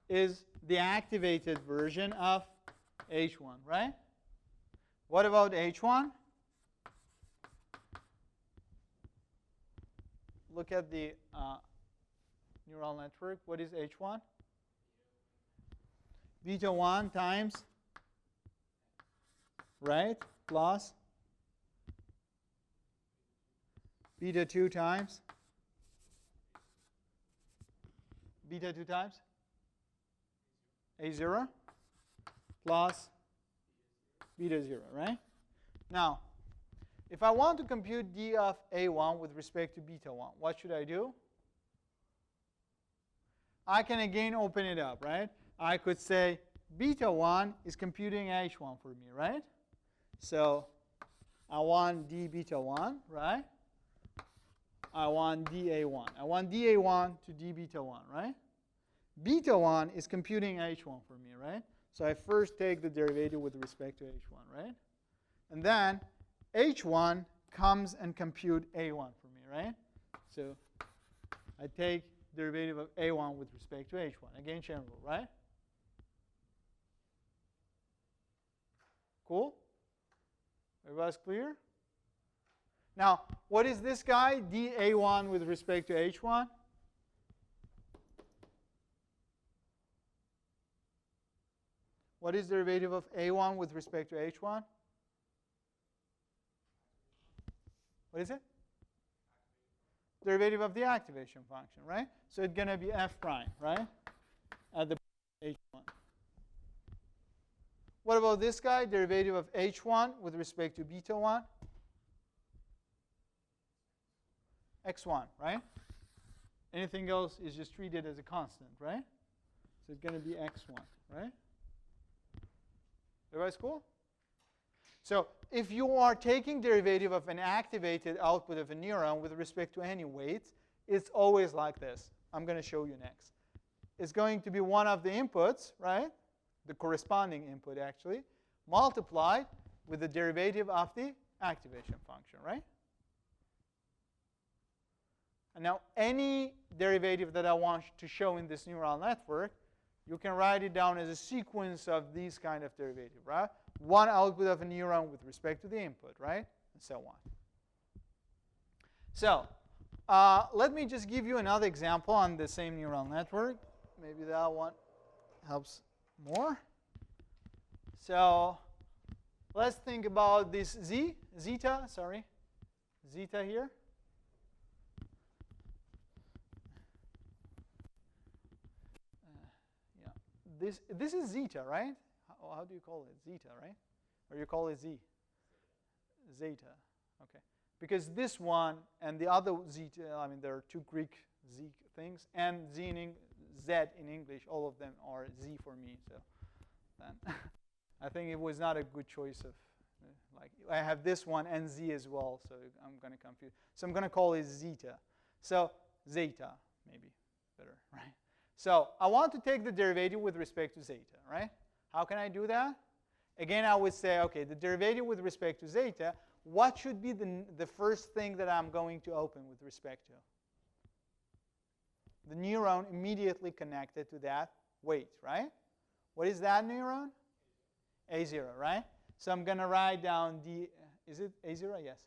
is the activated version of H1, right? What about H1? Look at the neural network. What is H1? Beta 1 times, right, plus beta 2 times, beta 2 times A0 plus beta 0, right? Now, if I want to compute d of A1 with respect to beta 1, what should I do? I can again open it up, right? I could say beta 1 is computing H1 for me, right? So I want d beta 1, right? I want dA1. I want dA1 to d beta 1, right? Beta 1 is computing H1 for me, right? So I first take the derivative with respect to H1, right? And then H1 comes and compute A1 for me, right? So I take derivative of A1 with respect to H1. Again, chain rule, right? Cool? Everybody's clear? Now, what is this guy, dA1 with respect to H1? What is the derivative of A1 with respect to H1? What is it? Derivative of the activation function, right? So it's going to be f prime, right? At the H1. What about this guy, derivative of H1 with respect to beta 1? X1, right? Anything else is just treated as a constant, right? So it's going to be X1, right? Everybody's cool? So if you are taking derivative of an activated output of a neuron with respect to any weight, it's always like this. I'm going to show you next. It's going to be one of the inputs, right? The corresponding input, actually, multiplied with the derivative of the activation function, right? And now any derivative that I want to show in this neural network, you can write it down as a sequence of these kind of derivative, right? One output of a neuron with respect to the input, right? And so on. So let me just give you another example on the same neural network. Maybe that one helps more. So let's think about this zeta here. This is zeta, right? How do you call it? Zeta, right? Or you call it z? Zeta. Okay. Because this one and the other zeta, I mean, there are two Greek z things, and z in English, all of them are z for me. So then I think it was not a good choice of, like, I have this one and z as well, so I'm going to confuse. So I'm going to call it zeta. So zeta, maybe better, right? So I want to take the derivative with respect to zeta, right? How can I do that? Again, I would say, okay, the derivative with respect to zeta, what should be the first thing that I'm going to open with respect to? The neuron immediately connected to that weight, right? What is that neuron? A0, right? So I'm going to write down is it A0? Yes.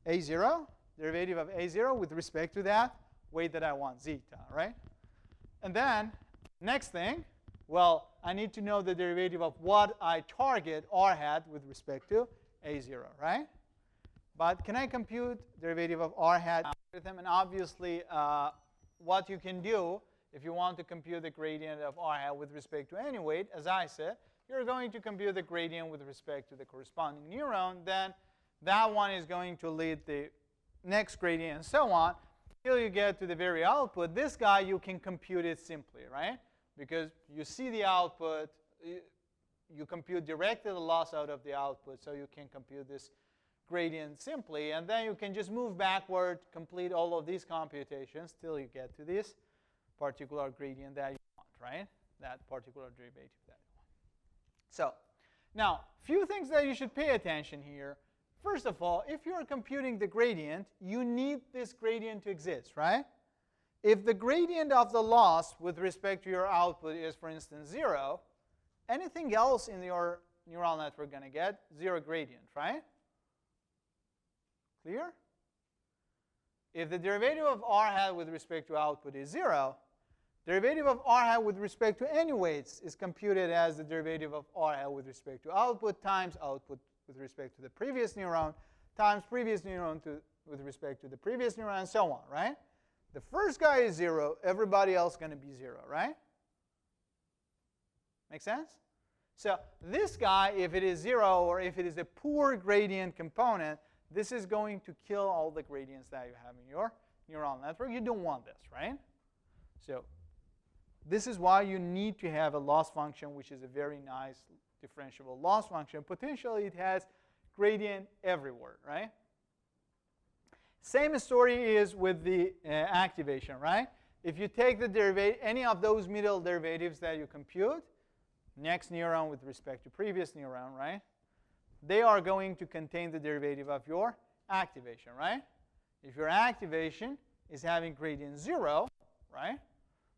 A0, derivative of A0 with respect to that weight that I want, zeta, right? And then, next thing, well, I need to know the derivative of what I target r hat with respect to A0, right? But can I compute derivative of r hat with them? And obviously, what you can do, if you want to compute the gradient of r hat with respect to any weight, as I said, you're going to compute the gradient with respect to the corresponding neuron. Then that one is going to lead the next gradient and so on. Until you get to the very output, this guy, you can compute it simply, right? Because you see the output, you compute directly the loss out of the output, so you can compute this gradient simply. And then you can just move backward, complete all of these computations till you get to this particular gradient that you want, right? That particular derivative that you want. So now, few things that you should pay attention here. First of all, if you're computing the gradient, you need this gradient to exist, right? If the gradient of the loss with respect to your output is, for instance, 0, anything else in your neural network going to get 0 gradient, right? Clear? If the derivative of r hat with respect to output is 0, derivative of r hat with respect to any weights is computed as the derivative of r hat with respect to output times output with respect to the previous neuron times previous neuron with respect to the previous neuron, and so on, right? The first guy is 0. Everybody else is going to be 0, right? Make sense? So this guy, if it is 0 or if it is a poor gradient component, this is going to kill all the gradients that you have in your neural network. You don't want this, right? So this is why you need to have a loss function, which is a very nice differentiable loss function. Potentially, it has gradient everywhere, right? Same story is with the activation, right? If you take the derivative, any of those middle derivatives that you compute, next neuron with respect to previous neuron, right? They are going to contain the derivative of your activation, right? If your activation is having gradient 0, right?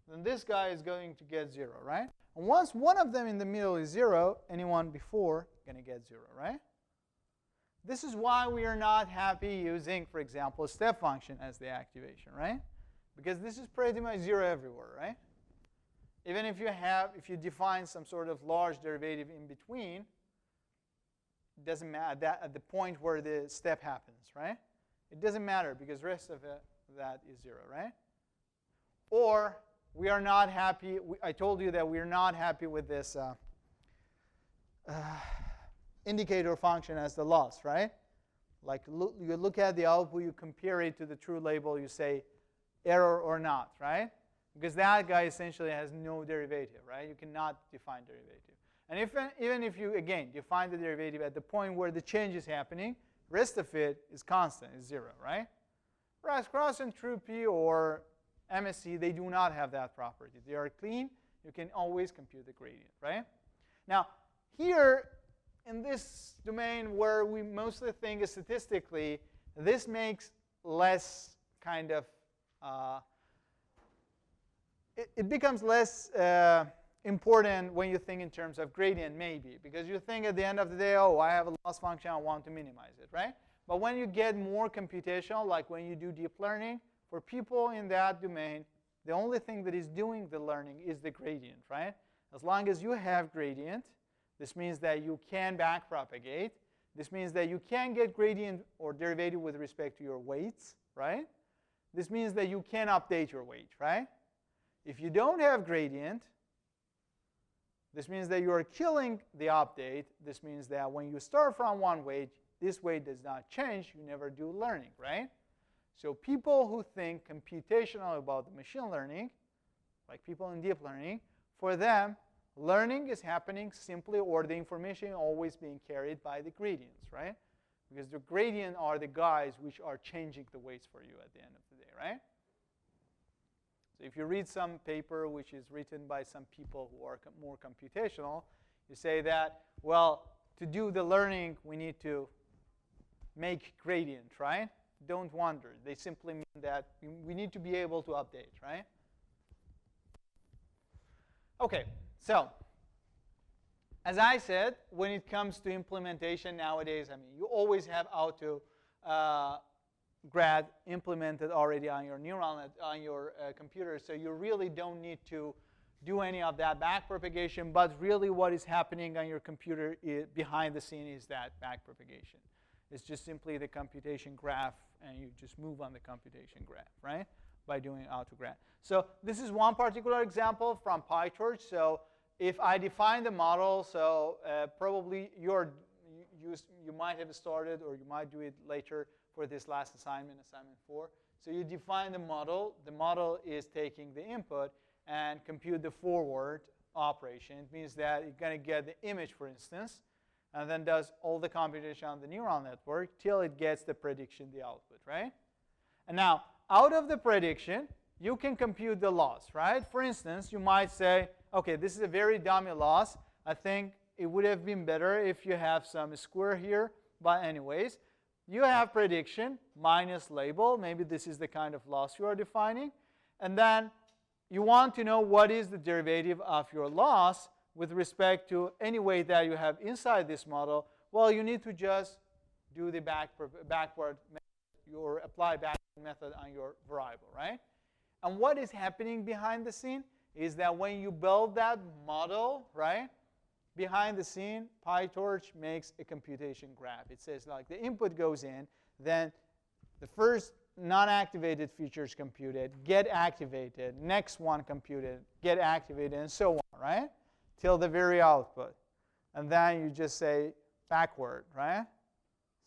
Then this guy is going to get 0, right? And once one of them in the middle is 0, anyone before is going to get 0, right? This is why we are not happy using, for example, a step function as the activation, right? Because this is pretty much 0 everywhere, right? Even if you define some sort of large derivative in between, it doesn't matter at the point where the step happens, right? It doesn't matter because the rest of that is 0, right? Or we are not happy. I told you that we are not happy with this indicator function as the loss, right? Like you look at the output, you compare it to the true label, you say error or not, right? Because that guy essentially has no derivative, right? You cannot define derivative. And even if you, again, define the derivative at the point where the change is happening, rest of it is constant, is 0, right? Whereas cross entropy or MSE, they do not have that property. They are clean. You can always compute the gradient, right? Now, here in this domain where we mostly think is statistically, this makes less kind of, it becomes less important when you think in terms of gradient, maybe. Because you think at the end of the day, oh, I have a loss function, I want to minimize it, right? But when you get more computational, like when you do deep learning, for people in that domain, the only thing that is doing the learning is the gradient, right? As long as you have gradient, this means that you can backpropagate. This means that you can get gradient or derivative with respect to your weights, right? This means that you can update your weight, right? If you don't have gradient, this means that you are killing the update. This means that when you start from one weight, this weight does not change. You never do learning, right? So people who think computational about the machine learning, like people in deep learning, for them, learning is happening simply, or the information always being carried by the gradients, right? Because the gradient are the guys which are changing the weights for you at the end of the day, right? So if you read some paper which is written by some people who are more computational, you say that, well, to do the learning, we need to make gradient, right? Don't wonder. They simply mean that we need to be able to update, right? OK, so as I said, when it comes to implementation nowadays, I mean, you always have auto grad implemented already on your neural net, on your computer. So you really don't need to do any of that backpropagation. But really what is happening on your computer behind the scene is that backpropagation. It's just simply the computation graph, and you just move on the computation graph, right, by doing autograph. So this is one particular example from PyTorch. So if I define the model, so probably you might have started, or you might do it later for this last assignment, assignment 4. So you define the model. The model is taking the input and compute the forward operation. It means that it's going to get the image, for instance, and then does all the computation on the neural network till it gets the prediction, the output, right? And now, out of the prediction, you can compute the loss, right? For instance, you might say, OK, this is a very dummy loss. I think it would have been better if you have some square here. But anyways, you have prediction minus label. Maybe this is the kind of loss you are defining. And then you want to know what is the derivative of your loss with respect to any weight that you have inside this model. Well, you need to just do the backward method, or apply backward method on your variable, right? And what is happening behind the scene is that when you build that model, right, behind the scene, PyTorch makes a computation graph. It says, like, the input goes in, then the first non-activated feature is computed, get activated, next one computed, get activated, and so on, right, till the very output. And then you just say backward, right?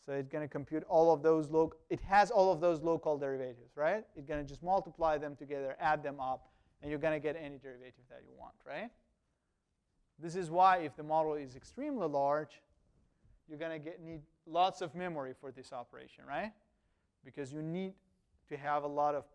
So it's going to compute all of those it has all of those local derivatives, right? It's going to just multiply them together, add them up, and you're going to get any derivative that you want, right? This is why if the model is extremely large, you're going to need lots of memory for this operation, right? Because you need to have a lot of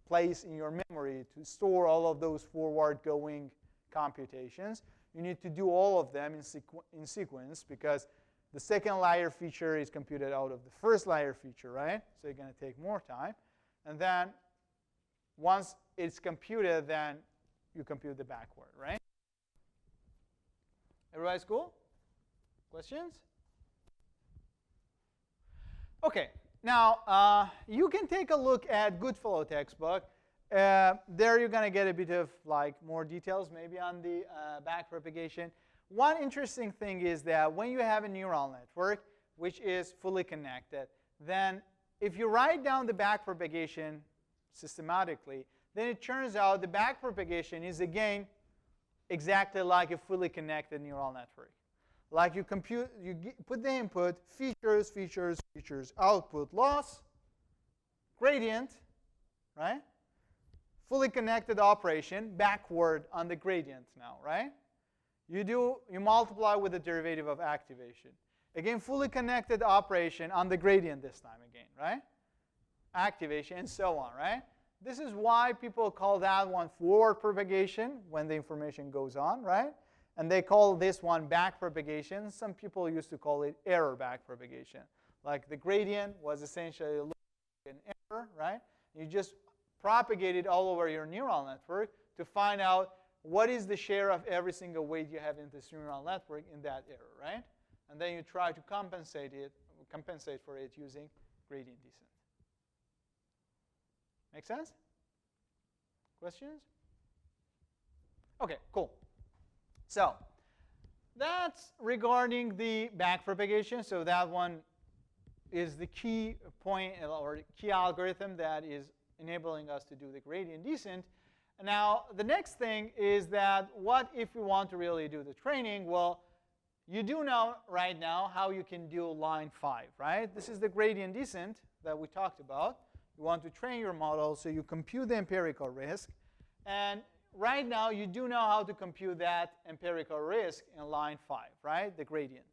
place in your memory to store all of those forward-going computations. You need to do all of them in sequence, because the second layer feature is computed out of the first layer feature, right? So you're going to take more time. And then once it's computed, then you compute the backward, right? Everybody's cool? Questions? OK, now you can take a look at Goodfellow textbook. There you're going to get a bit of like more details maybe on the backpropagation. One interesting thing is that when you have a neural network which is fully connected, then if you write down the backpropagation systematically, then it turns out the backpropagation is again exactly like a fully connected neural network. Like you compute, put the input, features, features, features, output, loss, gradient, right? Fully connected operation, backward on the gradient now, right? You multiply with the derivative of activation. Again, fully connected operation on the gradient this time again, right? Activation and so on, right? This is why people call that one forward propagation when the information goes on, right? And they call this one backpropagation. Some people used to call it error backpropagation. Like the gradient was essentially an error, right? You just propagate it all over your neural network to find out what is the share of every single weight you have in this neural network in that error, right? And then you try to compensate for it using gradient descent. Make sense? Questions? OK, cool. So that's regarding the backpropagation. So that one is the key point or key algorithm that is enabling us to do the gradient descent. Now, the next thing is that what if we want to really do the training? Well, you do know right now how you can do line 5, right? This is the gradient descent that we talked about. You want to train your model, so you compute the empirical risk. And right now, you do know how to compute that empirical risk in line 5, right? The gradient.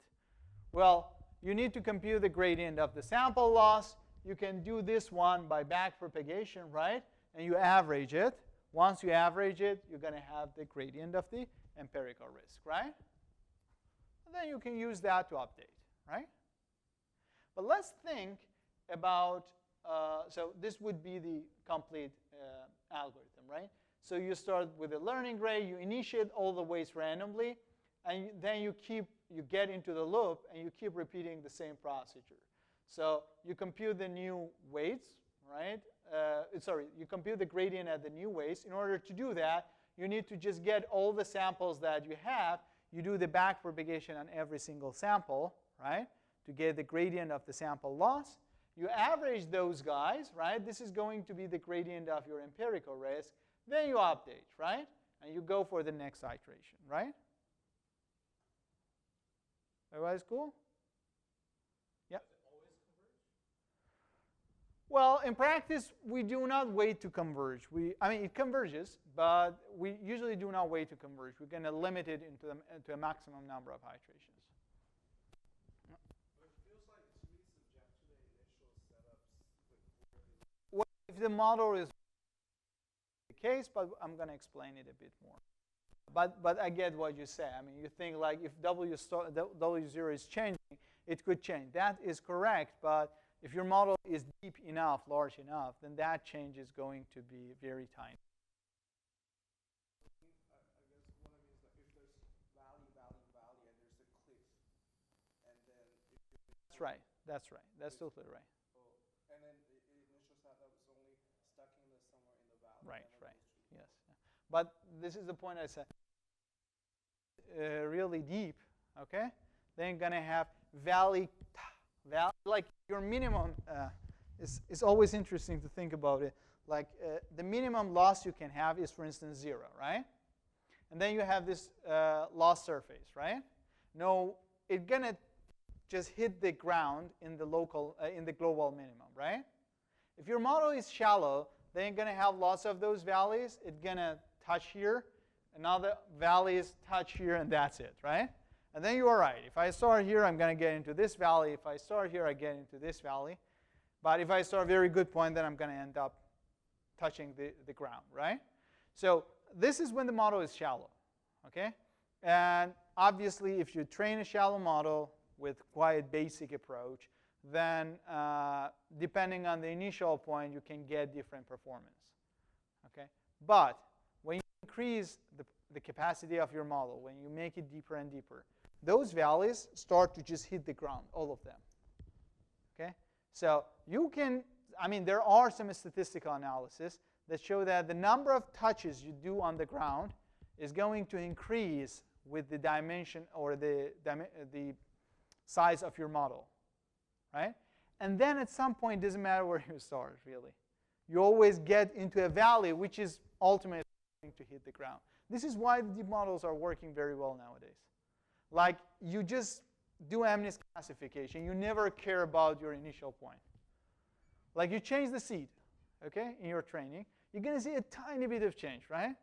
Well, you need to compute the gradient of the sample loss. You can do this one by backpropagation, right? And you average it. Once you average it, you're going to have the gradient of the empirical risk, right? And then you can use that to update, right? But let's think about, so this would be the complete algorithm, right? So you start with a learning rate, you initiate all the weights randomly, and then you get into the loop, and you keep repeating the same procedure. So you compute the new weights, right? You compute the gradient at the new weights. In order to do that, you need to just get all the samples that you have. You do the backpropagation on every single sample, right, to get the gradient of the sample loss. You average those guys, right? This is going to be the gradient of your empirical risk. Then you update, right? And you go for the next iteration, right? Everybody's cool? Yeah. Does it always converge? Well, in practice, we do not wait to converge. I mean, it converges, but we usually do not wait to converge. We're going to limit it into a maximum number of iterations. But it feels like it's really subject to the initial setups with Well, if the model is the case, but I'm going to explain it a bit more. But I get what you say. I mean, you think like if W0 is changing, it could change. That is correct, but if your model is deep enough, large enough, then that change is going to be very tiny. I guess what I mean is like if there's value, and there's a cliff, and then if That's right. That's right. That's totally right. and then the initial setup is only stuck in somewhere in the valley. Right, right. Yes. But this is the point I said. Really deep, okay? Then going to have valley, like your minimum is always interesting to think about it. Like the minimum loss you can have is, for instance, 0, right? And then you have this loss surface, right? No, it's going to just hit the ground in the global minimum, right? If your model is shallow, then you're going to have lots of those valleys. It's going to touch here. Another valleys touch here, and that's it, right? And then you are right. If I start here, I'm going to get into this valley. If I start here, I get into this valley. But if I start a very good point, then I'm going to end up touching the ground, right? So this is when the model is shallow, okay? And obviously, if you train a shallow model with quite basic approach, then depending on the initial point, you can get different performance, okay? But when you increase the capacity of your model, when you make it deeper and deeper, those valleys start to just hit the ground, all of them, okay? So you can, I mean, there are some statistical analysis that show that the number of touches you do on the ground is going to increase with the dimension or the size of your model, right? And then at some point, it doesn't matter where you start, really. You always get into a valley, which is ultimately going to hit the ground. This is why the deep models are working very well nowadays. Like, you just do MNIST classification. You never care about your initial point. Like, you change the seed, okay, in your training. You're going to see a tiny bit of change, right?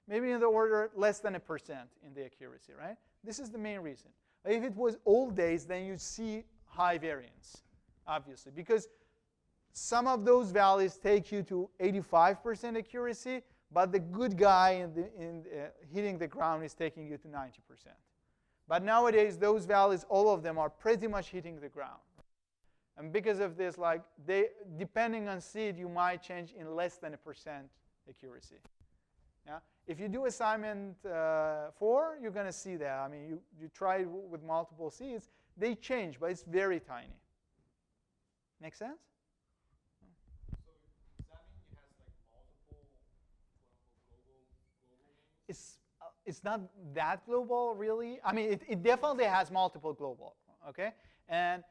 Maybe in the order less than 1% in the accuracy, right? This is the main reason. If it was old days, then you'd see high variance, obviously, because some of those values take you to 85% accuracy, but the good guy hitting the ground is taking you to 90%. But nowadays, those values, all of them, are pretty much hitting the ground. And because of this, like, depending on seed, you might change in less than 1% accuracy. Yeah? If you do assignment 4, you're going to see that. I mean, you try it with multiple seeds. They change, but it's very tiny. Make sense? So does that mean it has like multiple global names? It's not that global, really. I mean, it definitely has multiple global, okay? And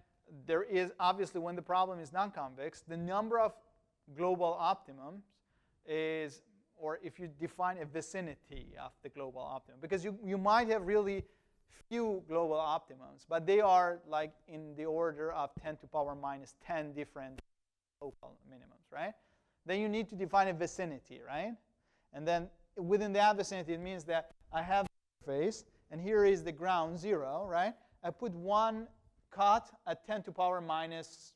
there is, obviously, when the problem is non-convex, the number of global optimums is, or if you define a vicinity of the global optimum, because you might have really few global optimums, but they are like in the order of 10 to power minus 10 different local minimums, right? Then you need to define a vicinity, right? And then within that vicinity, it means that I have the surface, and here is the ground 0, right? I put one cut at 10 to power minus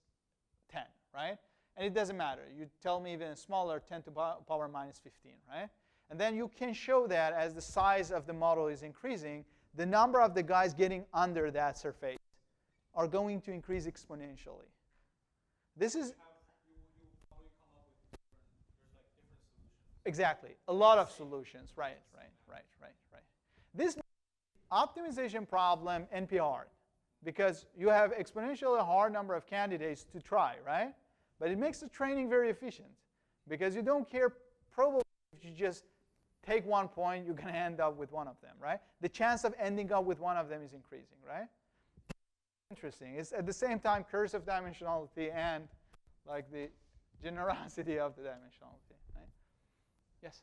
10, right? And it doesn't matter. You tell me even smaller, 10 to power minus 15, right? And then you can show that as the size of the model is increasing, the number of the guys getting under that surface are going to increase exponentially. This is... You probably come up with different solutions. Exactly. A lot of solutions. Right. This optimization problem NP hard, because you have exponentially hard number of candidates to try, right? But it makes the training very efficient, because you don't care probably if you just take one point, you're going to end up with one of them, right? The chance of ending up with one of them is increasing, right? Interesting. It's at the same time curse of dimensionality and like the generosity of the dimensionality, right? Yes?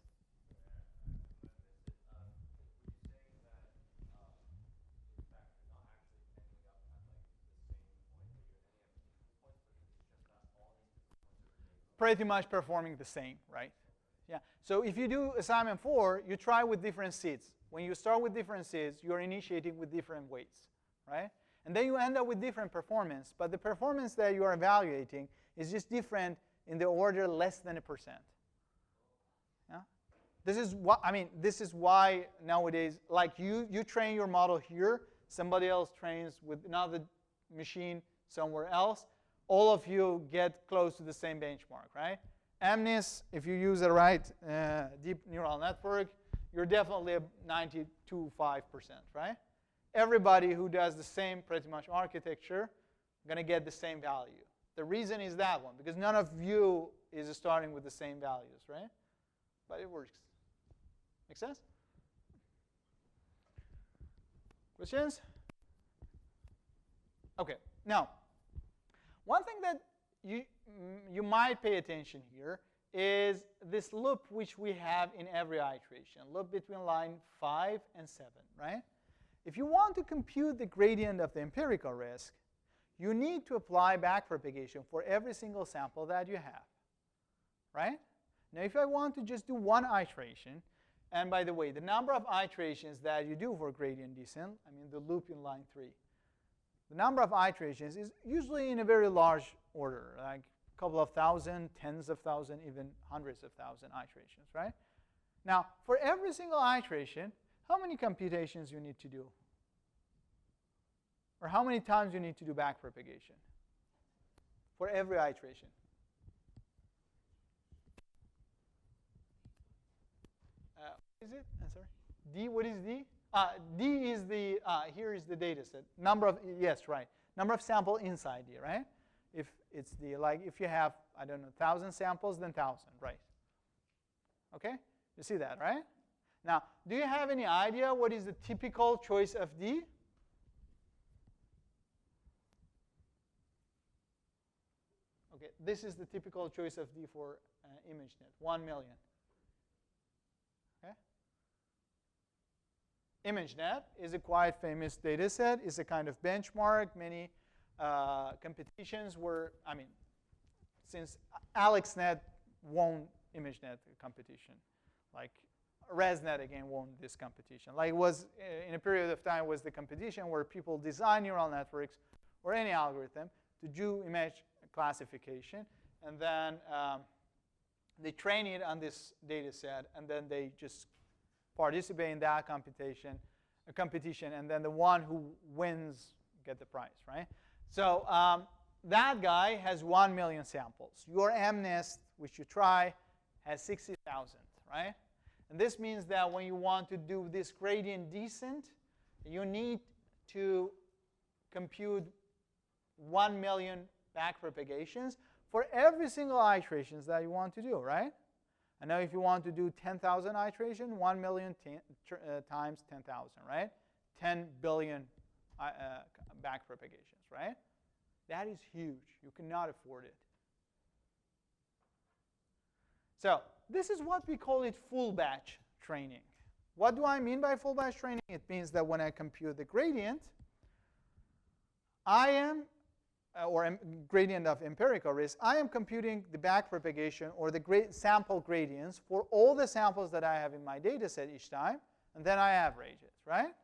Pretty much performing the same, right? Yeah. So if you do assignment 4, you try with different seeds. When you start with different seeds, you're initiating with different weights, right? And then you end up with different performance. But the performance that you are evaluating is just different in the order less than 1%. Yeah. This is why nowadays, like you train your model here, somebody else trains with another machine somewhere else. All of you get close to the same benchmark, right? MNIST, if you use the right deep neural network, you're definitely 92.5%, right? Everybody who does the same pretty much architecture going to get the same value. The reason is that one, because none of you is starting with the same values, right? But it works. Make sense? Questions? OK. Now, one thing that you might pay attention here is this loop which we have in every iteration, loop between line 5 and 7, right? If you want to compute the gradient of the empirical risk, you need to apply backpropagation for every single sample that you have, right? Now, if I want to just do one iteration, and by the way, the number of iterations that you do for gradient descent, I mean the loop in line 3, the number of iterations is usually in a very large order, like a couple of thousand, tens of thousands, even hundreds of thousand iterations, right? Now, for every single iteration, how many computations you need to do? Or how many times you need to do backpropagation for every iteration? What is it? Sorry. D, what is D? D is the, here is the data set. Number of, yes, right. Number of sample inside D, right? If it's the, like, if you have, I don't know, 1,000 samples, then 1,000, right? Okay? You see that, right? Now, do you have any idea what is the typical choice of D? Okay, this is the typical choice of D for ImageNet, 1 million. Okay? ImageNet is a quite famous data set. It's a kind of benchmark. Many competitions were, I mean, since AlexNet won ImageNet competition, like ResNet again won this competition. Like it was, in a period of time, was the competition where people design neural networks or any algorithm to do image classification, and then they train it on this data set, and then they just participate in that competition, and then the one who wins get the prize, right? So that guy has 1 million samples. Your MNIST, which you try, has 60,000, right? And this means that when you want to do this gradient descent, you need to compute 1 million backpropagations for every single iterations that you want to do, right? I know if you want to do 10,000 iterations, 1 million times 10,000, right? 10 billion backpropagations, right? That is huge. You cannot afford it. So this is what we call it full batch training. What do I mean by full batch training? It means that when I compute the gradient, I am, or gradient of empirical risk, I am computing the backpropagation or the sample gradients for all the samples that I have in my data set each time, and then I average it, right?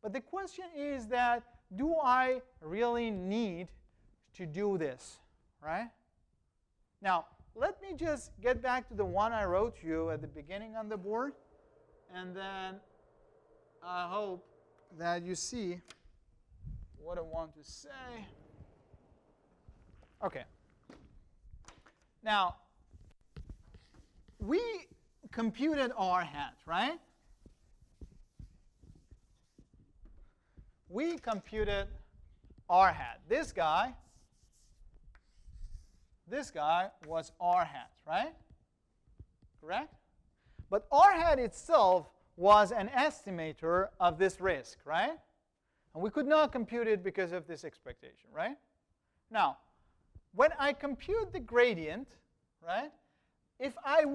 But the question is that, do I really need to do this, right? Now, let me just get back to the one I wrote you at the beginning on the board, and then I hope that you see what I want to say. Okay. Now, we computed R hat, right? We computed R hat. This guy was R hat, right? Correct? But R hat itself was an estimator of this risk, right? And we could not compute it because of this expectation, right? Now, when I compute the gradient, right, if I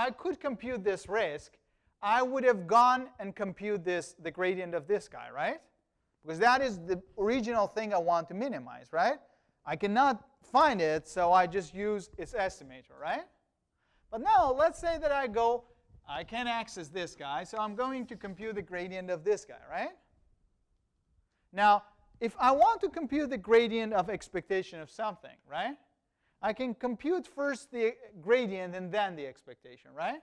could compute this risk, I would have gone and compute the gradient of this guy, right? Because that is the original thing I want to minimize, right? I cannot find it, so I just use its estimator, right? But now, let's say that I can access this guy, so I'm going to compute the gradient of this guy, right? Now, if I want to compute the gradient of expectation of something, right, I can compute first the gradient and then the expectation, right?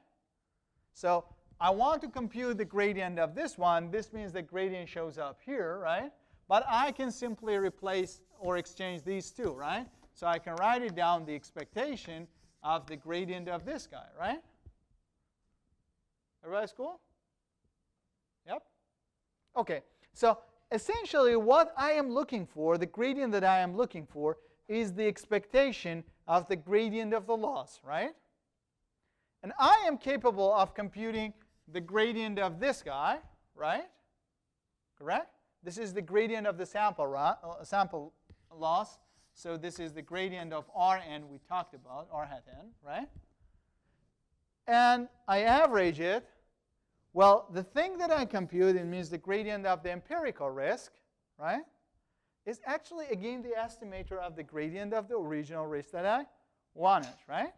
So I want to compute the gradient of this one. This means the gradient shows up here, right? But I can simply replace or exchange these two, right? So I can write it down, the expectation of the gradient of this guy, right? Everybody's cool? Yep? OK. So essentially, what I am looking for, the gradient that I am looking for, is the expectation of the gradient of the loss, right? And I am capable of computing the gradient of this guy, right? Correct? This is the gradient of the sample loss. So this is the gradient of Rn we talked about, R hat n, right? And I average it. Well, the thing that I compute, it means the gradient of the empirical risk, right, is actually, again, the estimator of the gradient of the original risk that I wanted, right?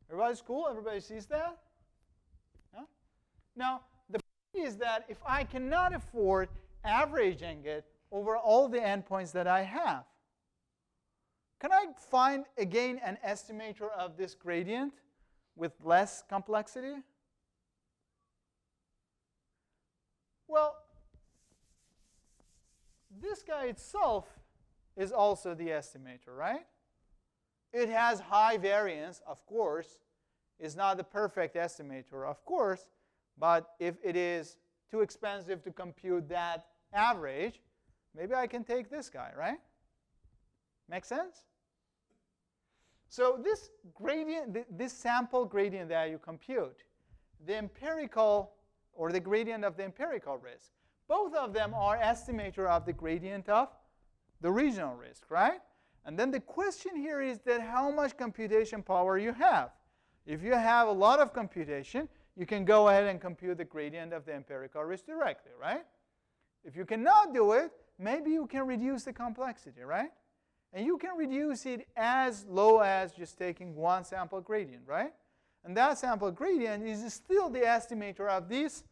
Everybody's cool? Everybody sees that? Yeah? Now, the point is that if I cannot afford averaging it over all the endpoints that I have, can I find, again, an estimator of this gradient with less complexity? Well, this guy itself is also the estimator, right? It has high variance, of course. It's not the perfect estimator, of course. But if it is too expensive to compute that average, maybe I can take this guy, right? Make sense? So this gradient, this sample gradient that you compute, the empirical, or the gradient of the empirical risk, both of them are estimator of the gradient of the regional risk, right? And then the question here is that how much computation power you have. If you have a lot of computation, you can go ahead and compute the gradient of the empirical risk directly, right? If you cannot do it, maybe you can reduce the complexity, right? And you can reduce it as low as just taking one sample gradient, right? And that sample gradient is still the estimator of this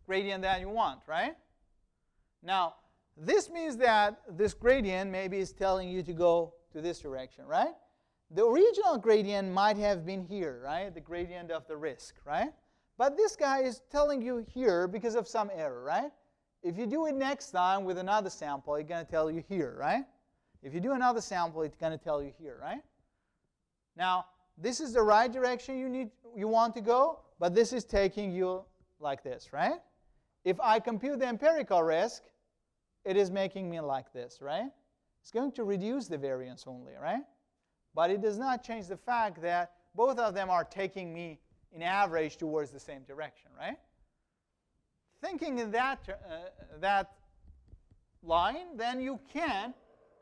gradient that you want, right? Now, this means that this gradient maybe is telling you to go to this direction, right? The original gradient might have been here, right? The gradient of the risk, right? But this guy is telling you here because of some error, right? If you do it next time with another sample, it's going to tell you here, right? If you do another sample, it's going to tell you here, right? Now, this is the right direction you want to go, but this is taking you like this, right? If I compute the empirical risk, it is making me like this, right? It's going to reduce the variance only, right? But it does not change the fact that both of them are taking me, in average, towards the same direction, right? Thinking in that line, then you can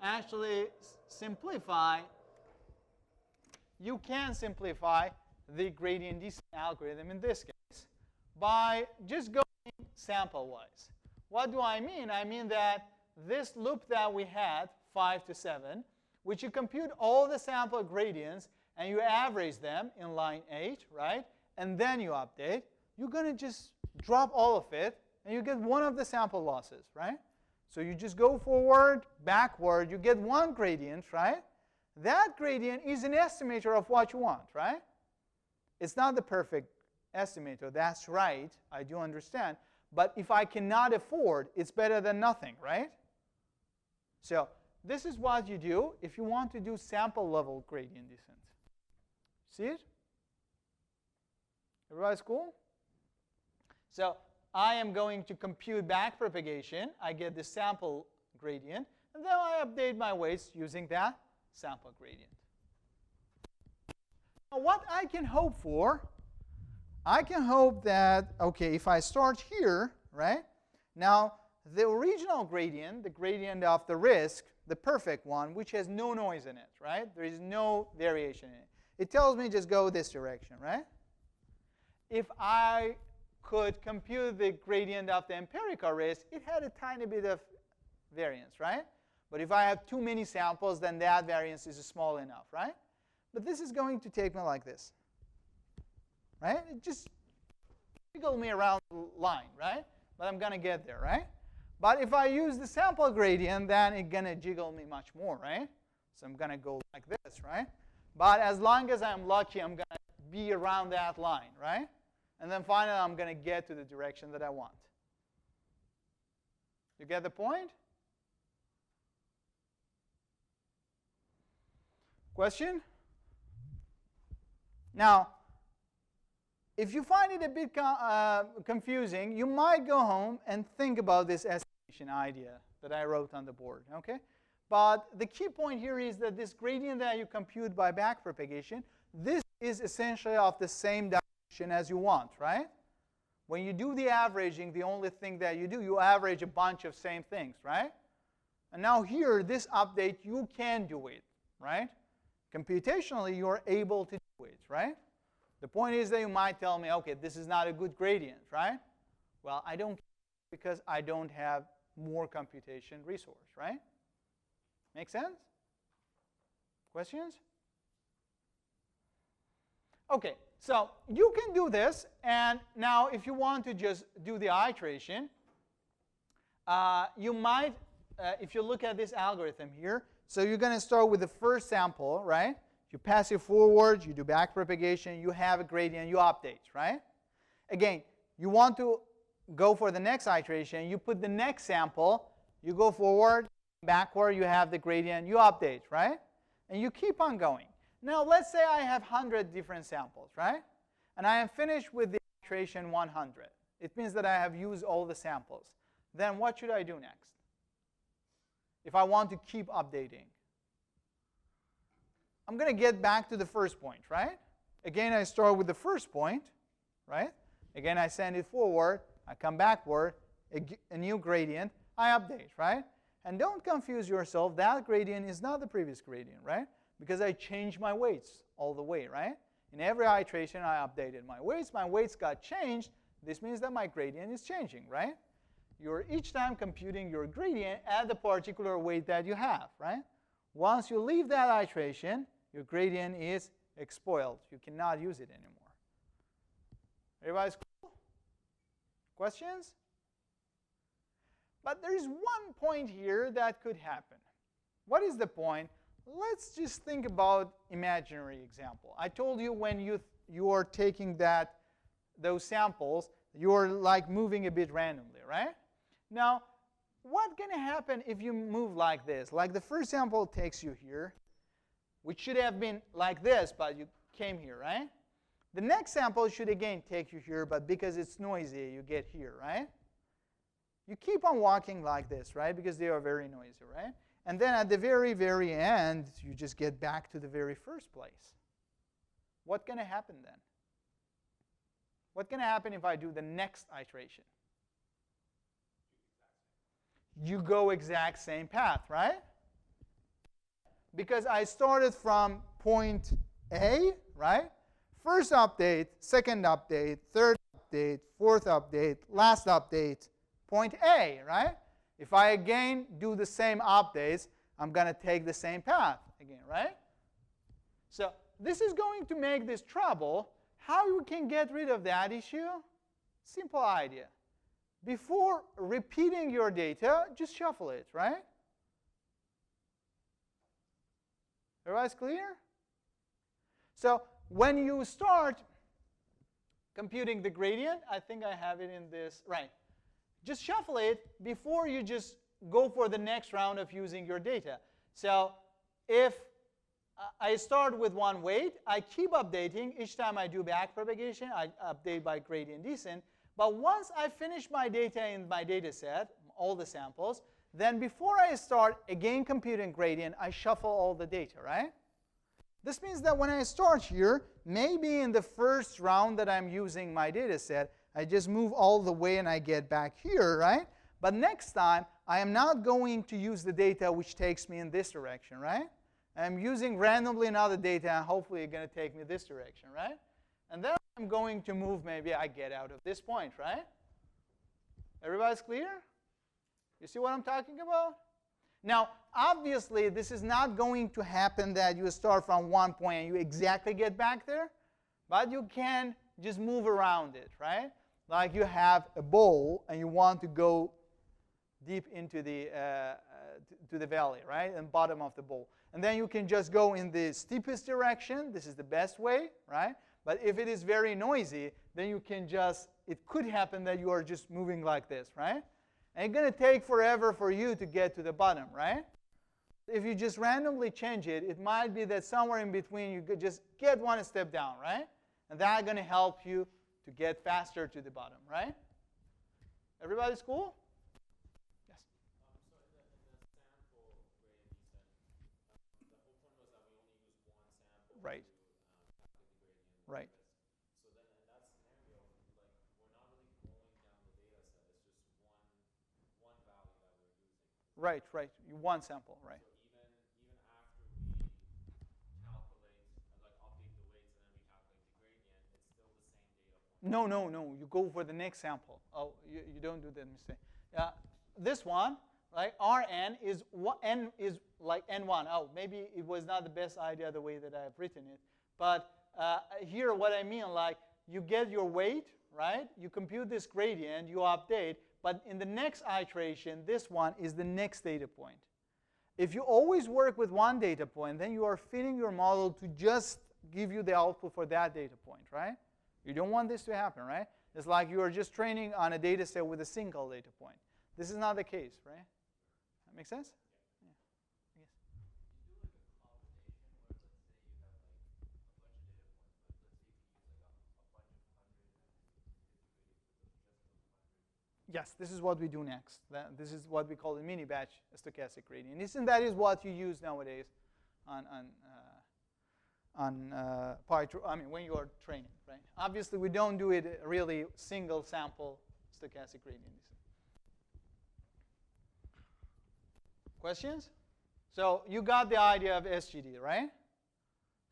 actually simplify. You can simplify the gradient descent algorithm in this case by just going sample-wise. What do I mean? I mean that this loop that we had, 5 to 7, which you compute all the sample gradients and you average them in line 8, right? And then you update. You're going to just drop all of it, and you get one of the sample losses, right? So you just go forward, backward. You get one gradient, right? That gradient is an estimator of what you want, right? It's not the perfect estimator. That's right. I do understand. But if I cannot afford, it's better than nothing, right? So this is what you do if you want to do sample level gradient descent. See it? Everybody's cool? So I am going to compute backpropagation. I get the sample gradient, and then I update my weights using that sample gradient. Now, what I can hope for, I can hope that, okay, if I start here, right? Now, the original gradient, the gradient of the risk, the perfect one, which has no noise in it, right? There is no variation in it. It tells me just go this direction, right? If I could compute the gradient of the empirical risk, it had a tiny bit of variance, right? But if I have too many samples, then that variance is small enough, right? But this is going to take me like this, right? It just jiggle me around the line, right? But I'm going to get there, right? But if I use the sample gradient, then it's going to jiggle me much more, right? So I'm going to go like this, right? But as long as I'm lucky, I'm going to be around that line, right? And then finally, I'm going to get to the direction that I want. You get the point? Question? Now, if you find it a bit confusing, you might go home and think about this estimation idea that I wrote on the board, okay? But the key point here is that this gradient that you compute by backpropagation, this is essentially of the same direction as you want, right? When you do the averaging, the only thing that you do, you average a bunch of same things, right? And now here, this update, you can do it, right? Computationally, you're able to do it, right? The point is that you might tell me, okay, this is not a good gradient, right? Well, I don't care because I don't have more computation resource, right? Make sense? Questions? Okay, so you can do this. And now if you want to just do the iteration, you might, if you look at this algorithm here, so you're going to start with the first sample, right? You pass it forward, you do backpropagation, you have a gradient, you update, right? Again, you want to go for the next iteration, you put the next sample, you go forward, backward, you have the gradient, you update, right? And you keep on going. Now, let's say I have 100 different samples, right? And I am finished with the iteration 100. It means that I have used all the samples. Then what should I do next? if I want to keep updating? I'm going to get back to the first point, right? Again, I start with the first point, right? Again, I send it forward. I come backward, a new gradient. I update, right? And don't confuse yourself. That gradient is not the previous gradient, right? Because I changed my weights all the way, right? In every iteration, I updated my weights. My weights got changed. This means that my gradient is changing, right? You're each time computing your gradient at the particular weight that you have, right? Once you leave that iteration, your gradient is expired. You cannot use it anymore. Everybody's cool? Questions? But there's one point here that could happen. What is the point? Let's just think about imaginary example. I told you when you are taking those samples, you're like moving a bit randomly, right? Now, what's going to happen if you move like this? Like the first sample takes you here, which should have been like this, but you came here, right? The next sample should again take you here, but because it's noisy, you get here, right? You keep on walking like this, right? Because they are very noisy, right? And then at the very, very end, you just get back to the very first place. What's going to happen then? What's going to happen if I do the next iteration? You go exact same path, right? Because I started from point A, right? First update, second update, third update, fourth update, last update, point A, right? If I again do the same updates, I'm going to take the same path again, right? So this is going to make this trouble. How you can get rid of that issue? Simple idea. Before repeating your data, just shuffle it, right? Everybody's clear? So when you start computing the gradient, I think I have it in this, right? Just shuffle it before you just go for the next round of using your data. So if I start with one weight, I keep updating. Each time I do backpropagation, I update by gradient descent. But once I finish my data in my data set, all the samples, then before I start again computing gradient, I shuffle all the data, right? This means that when I start here, maybe in the first round that I'm using my data set, I just move all the way and I get back here, right? But next time, I am not going to use the data which takes me in this direction, right? I'm using randomly another data, and hopefully it's going to take me this direction, right? And then I'm going to move, maybe I get out of this point, right? Everybody's clear? You see what I'm talking about? Now, obviously, this is not going to happen that you start from one point and you exactly get back there, but you can just move around it, right? Like you have a bowl and you want to go deep into the to the valley, right, and bottom of the bowl. And then you can just go in the steepest direction. This is the best way, right? But if it is very noisy, then you can just, it could happen that you are just moving like this, right? And it's going to take forever for you to get to the bottom, right? If you just randomly change it, it might be that somewhere in between you could just get one step down, right? And that's going to help you to get faster to the bottom, right? Everybody's cool? Yes. So in the sample gradient descent, the whole point was that we only use one sample Right. to calculate the gradient. Right. So then in that scenario, like we're not really going down the data set. It's just one value that we're using. Right, right. One sample, right. So even after we calculate, like update the weights and then we calculate the gradient, it's still the same data point. No, no, no. You go for the next sample. Oh, you don't do that mistake. This one, like Rn is n is like n1. Oh, maybe it was not the best idea the way that I've written it. But here, what I mean, like you get your weight, right? You compute this gradient, you update. But in the next iteration, this one is the next data point. If you always work with one data point, then you are fitting your model to just give you the output for that data point, right? You don't want this to happen, right? It's like you are just training on a data set with a single data point. This is not the case, right? That make sense? Yeah. Yes. You do like a combination where, let's say, you have like a bunch of data points, like let's say you can use like a bunch of hundred and then you integrate it with just those hundred. Yes, this is what we do next. This is what we call the mini batch stochastic gradient descent. That is what you use nowadays on PyTorch. I mean, when you are training, right? Obviously, we don't do it really single sample stochastic gradient descent. Questions? So you got the idea of SGD, right?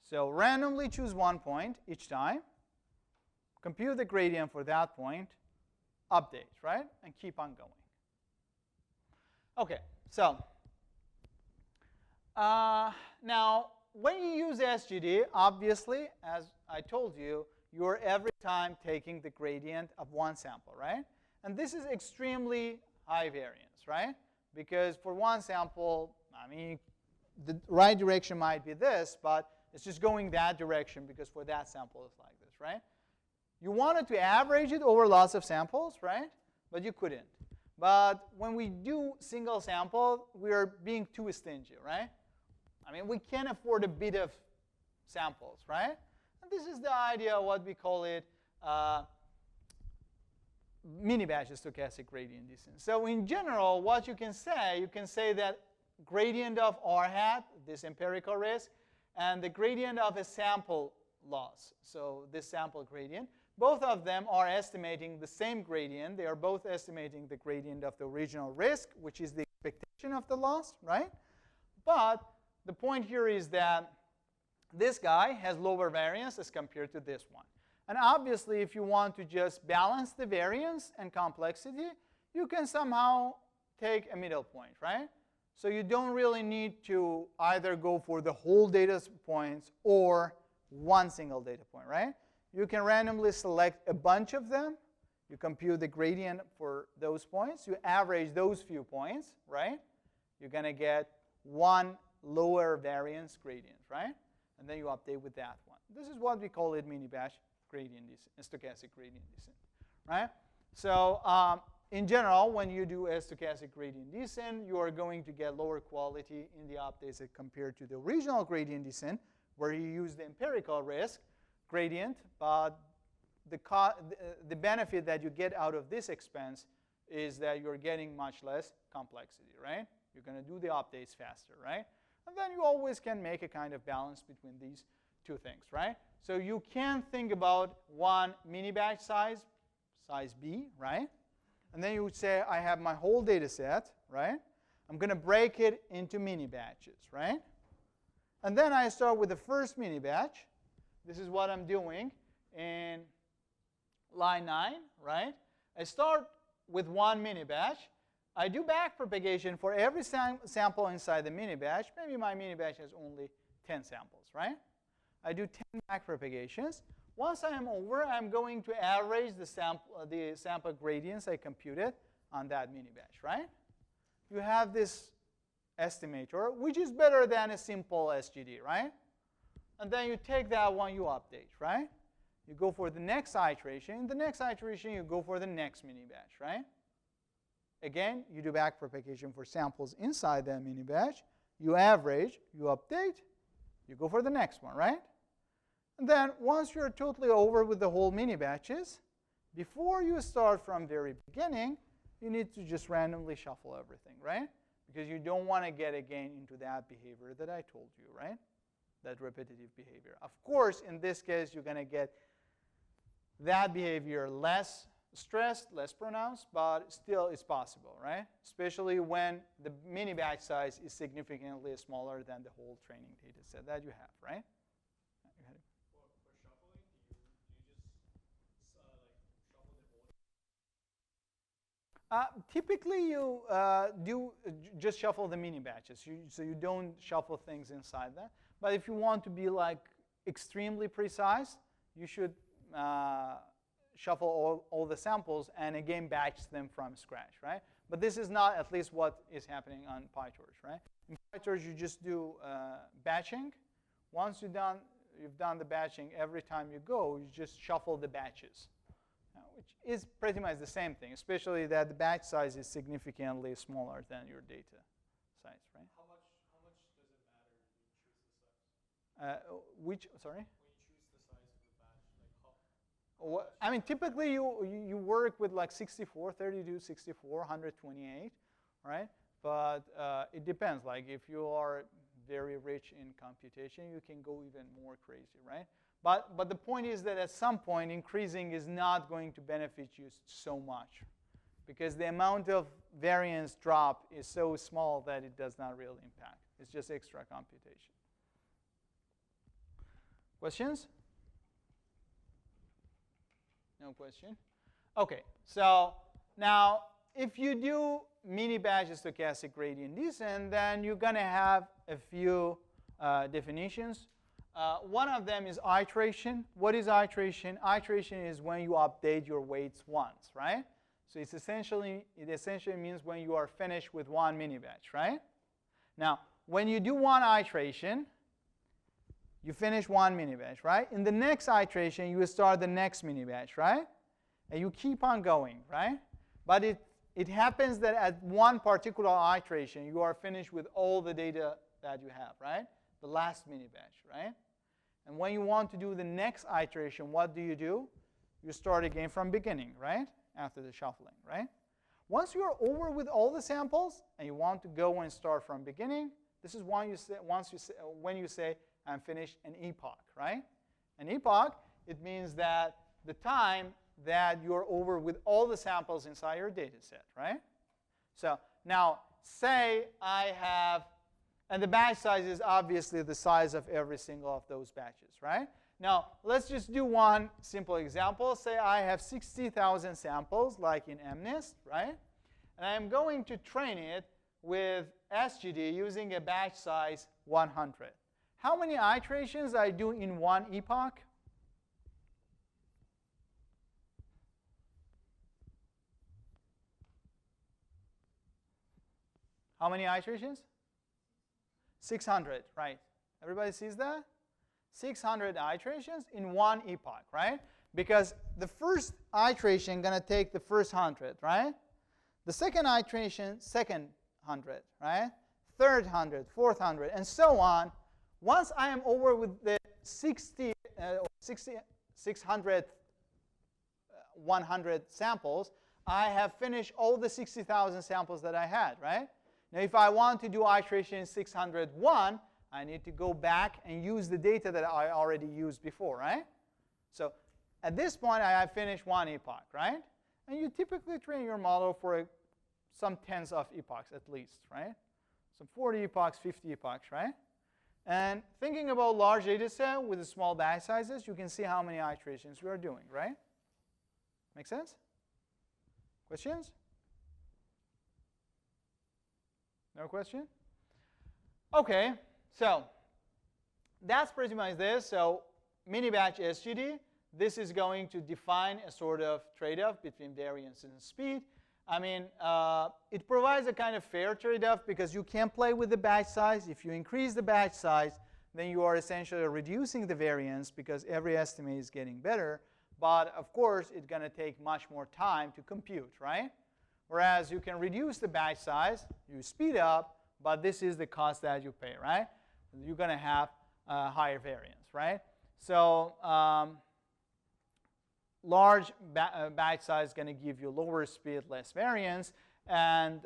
So randomly choose one point each time, compute the gradient for that point, update, right? And keep on going. Okay, so now when you use SGD, obviously, as I told you, you're every time taking the gradient of one sample, right? And this is extremely high variance, right? Because for one sample, I mean, the right direction might be this, but it's just going that direction because for that sample it's like this, right? You wanted to average it over lots of samples, right? But you couldn't. But when we do single sample, we are being too stingy, right? I mean, we can afford a bit of samples, right? And this is the idea of what we call it mini batch stochastic gradient descent. So in general, what you can say that gradient of r hat, this empirical risk, and the gradient of a sample loss, so this sample gradient, both of them are estimating the same gradient. They are both estimating the gradient of the original risk, which is the expectation of the loss, right? But the point here is that this guy has lower variance as compared to this one. And obviously, if you want to just balance the variance and complexity, you can somehow take a middle point, right? So you don't really need to either go for the whole data points or one single data point, right? You can randomly select a bunch of them. You compute the gradient for those points. You average those few points, right? You're going to get one lower variance gradient, right? And then you update with that one. This is what we call it mini batch gradient descent, stochastic gradient descent, right? So in general, when you do a stochastic gradient descent, you are going to get lower quality in the updates compared to the original gradient descent, where you use the empirical risk gradient, but the benefit that you get out of this expense is that you're getting much less complexity, right? You're going to do the updates faster, right? And then you always can make a kind of balance between these two things, right? So you can think about one mini batch size B, right? And then you would say, I have my whole data set, right? I'm going to break it into mini batches, right? And then I start with the first mini batch. This is what I'm doing in line 9, right? I start with one mini batch. I do backpropagation for every sample inside the mini batch. Maybe my mini batch has only 10 samples, right? I do 10 backpropagations. Once I am over, I'm going to average the sample gradients I computed on that mini batch, right? You have this estimator, which is better than a simple SGD, right? And then you take that one, you update, right? You go for the next iteration. In the next iteration, you go for the next mini batch, right? Again, you do backpropagation for samples inside that mini batch. You average, you update, you go for the next one, right? And then once you're totally over with the whole mini batches, before you start from very beginning, you need to just randomly shuffle everything, right? Because you don't want to get again into that behavior that I told you, right? That repetitive behavior. Of course, in this case, you're going to get that behavior less stressed, less pronounced, but still it's possible, right? Especially when the mini batch size is significantly smaller than the whole training data set that you have, right? For shuffling, do you just shuffle the order? Typically, you do just shuffle the mini batches, so you don't shuffle things inside that. But if you want to be like extremely precise, you should shuffle all the samples and again batch them from scratch, right? But this is not at least what is happening on PyTorch, right? In PyTorch, you just do batching. Once you've done the batching, every time you go, you just shuffle the batches, which is pretty much the same thing, especially that the batch size is significantly smaller than your data size, right? How much does it matter when you choose the size? Sorry? When you choose the size of the batch, like I mean, typically you work with like 64, 32, 64, 128, right? But it depends. Like if you are very rich in computation, you can go even more crazy, right? But the point is that at some point, increasing is not going to benefit you so much, because the amount of variance drop is so small that it does not really impact. It's just extra computation. Questions? No question? OK, so now if you do mini batch stochastic gradient descent, then you're going to have a few definitions. One of them is iteration. What is iteration? Iteration is when you update your weights once, right? So it essentially means when you are finished with one mini batch, right? Now, when you do one iteration, you finish one mini batch, right? In the next iteration, you will start the next mini batch, right? And you keep on going, right? But it happens that at one particular iteration, you are finished with all the data that you have, right? The last mini batch, right? And when you want to do the next iteration, what do? You start again from beginning, right? After the shuffling, right? Once you are over with all the samples and you want to go and start from beginning, this is when you say, I'm finished an epoch, right? An epoch, it means that the time that you're over with all the samples inside your data set, right? So now, say I have, and the batch size is obviously the size of every single of those batches, right? Now, let's just do one simple example. Say I have 60,000 samples, like in MNIST, right? And I'm going to train it with SGD using a batch size 100. How many iterations I do in one epoch? How many iterations? 600, right? Everybody sees that? 600 iterations in one epoch, right? Because the first iteration is going to take the first 100, right? The second iteration, second 100, right? Third 100, fourth 100, and so on. Once I am over with the 600, 100 samples, I have finished all the 60,000 samples that I had, right? Now, if I want to do iteration 601, I need to go back and use the data that I already used before, right? So at this point, I have finished one epoch, right? And you typically train your model for some tens of epochs at least, right? Some 40 epochs, 50 epochs, right? And thinking about large data set with small batch sizes, you can see how many iterations we are doing, right? Make sense? Questions? No question? OK, so that's pretty much this. So mini batch SGD, this is going to define a sort of trade-off between variance and speed. I mean, it provides a kind of fair trade-off because you can play with the batch size. If you increase the batch size, then you are essentially reducing the variance because every estimate is getting better. But of course, it's going to take much more time to compute, right? Whereas you can reduce the batch size, you speed up, but this is the cost that you pay, right? You're going to have higher variance, right? So large batch size is going to give you lower speed, less variance. And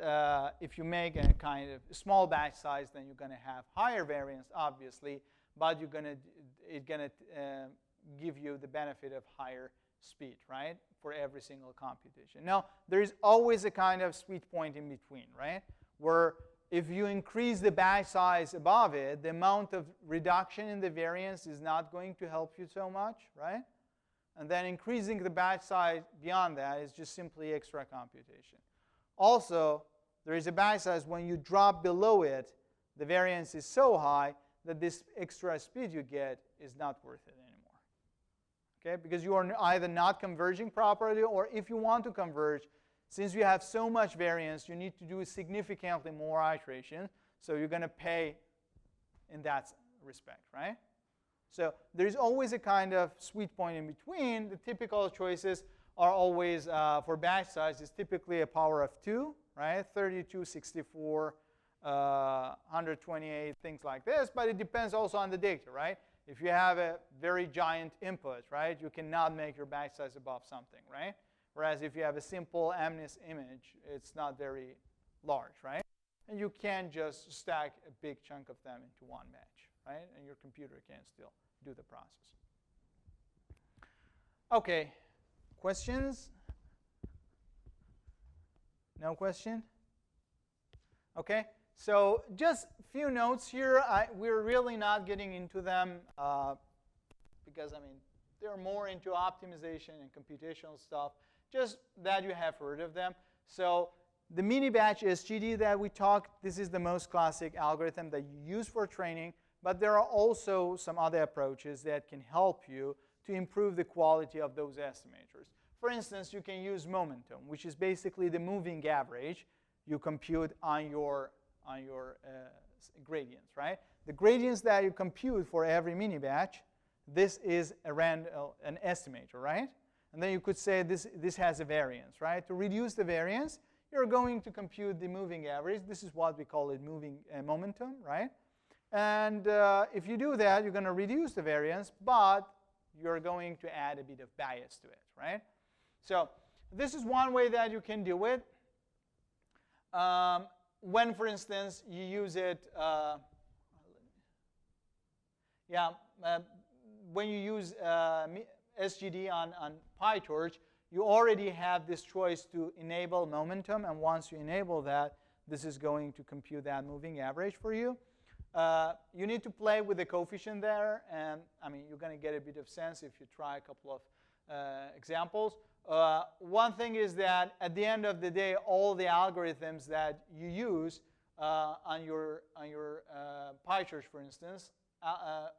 if you make a kind of small batch size, then you're going to have higher variance, obviously. But it's going to give you the benefit of higher speed, right, for every single computation. Now, there is always a kind of sweet point in between, right, where if you increase the batch size above it, the amount of reduction in the variance is not going to help you so much, right? And then increasing the batch size beyond that is just simply extra computation. Also, there is a batch size when you drop below it, the variance is so high that this extra speed you get is not worth it anymore. Okay? Because you are either not converging properly, or if you want to converge, since you have so much variance, you need to do significantly more iterations. So you're going to pay in that respect, right? So there's always a kind of sweet point in between. The typical choices are always, for batch size, is typically a power of 2, right? 32, 64, 128, things like this. But it depends also on the data, right? If you have a very giant input, right, you cannot make your batch size above something, right? Whereas if you have a simple MNIST image, it's not very large, right? And you can just stack a big chunk of them into one batch, right? And your computer can still do the process. Okay, questions? No question? Okay, so just a few notes here. We're really not getting into them because, I mean, they're more into optimization and computational stuff, just that you have heard of them. So the mini batch SGD that we talked, this is the most classic algorithm that you use for training, but there are also some other approaches that can help you to improve the quality of those estimators. For instance, you can use momentum, which is basically the moving average you compute on your gradients, right? The gradients that you compute for every mini batch, this is an estimator, right? And then you could say this has a variance, right? To reduce the variance, you're going to compute the moving average. This is what we call it moving momentum, right? And if you do that, you're going to reduce the variance, but you're going to add a bit of bias to it, right? So this is one way that you can do it. When, for instance, you use it, when you use SGD on PyTorch, you already have this choice to enable momentum, and once you enable that, this is going to compute that moving average for you. You need to play with the coefficient there, and I mean, you're going to get a bit of sense if you try a couple of examples. One thing is that at the end of the day, all the algorithms that you use on your PyTorch, for instance,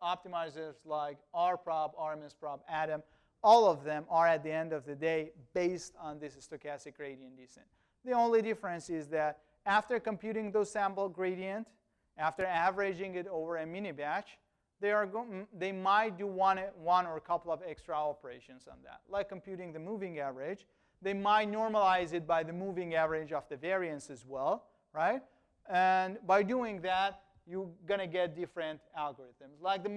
optimizers like rprop, RMSprop, Atom, all of them are at the end of the day based on this stochastic gradient descent. The only difference is that after computing those sample gradient, after averaging it over a mini batch, they might do one or a couple of extra operations on that, like computing the moving average. They might normalize it by the moving average of the variance as well, right? And by doing that, you're going to get different algorithms. Like the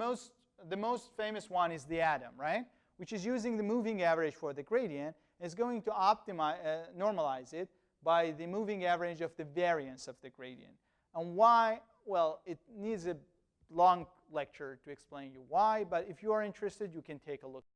most famous one is the Atom, right? Which is using the moving average for the gradient. It's going to normalize it by the moving average of the variance of the gradient. And why? Well, it needs a long lecture to explain you why, but if you are interested, you can take a look.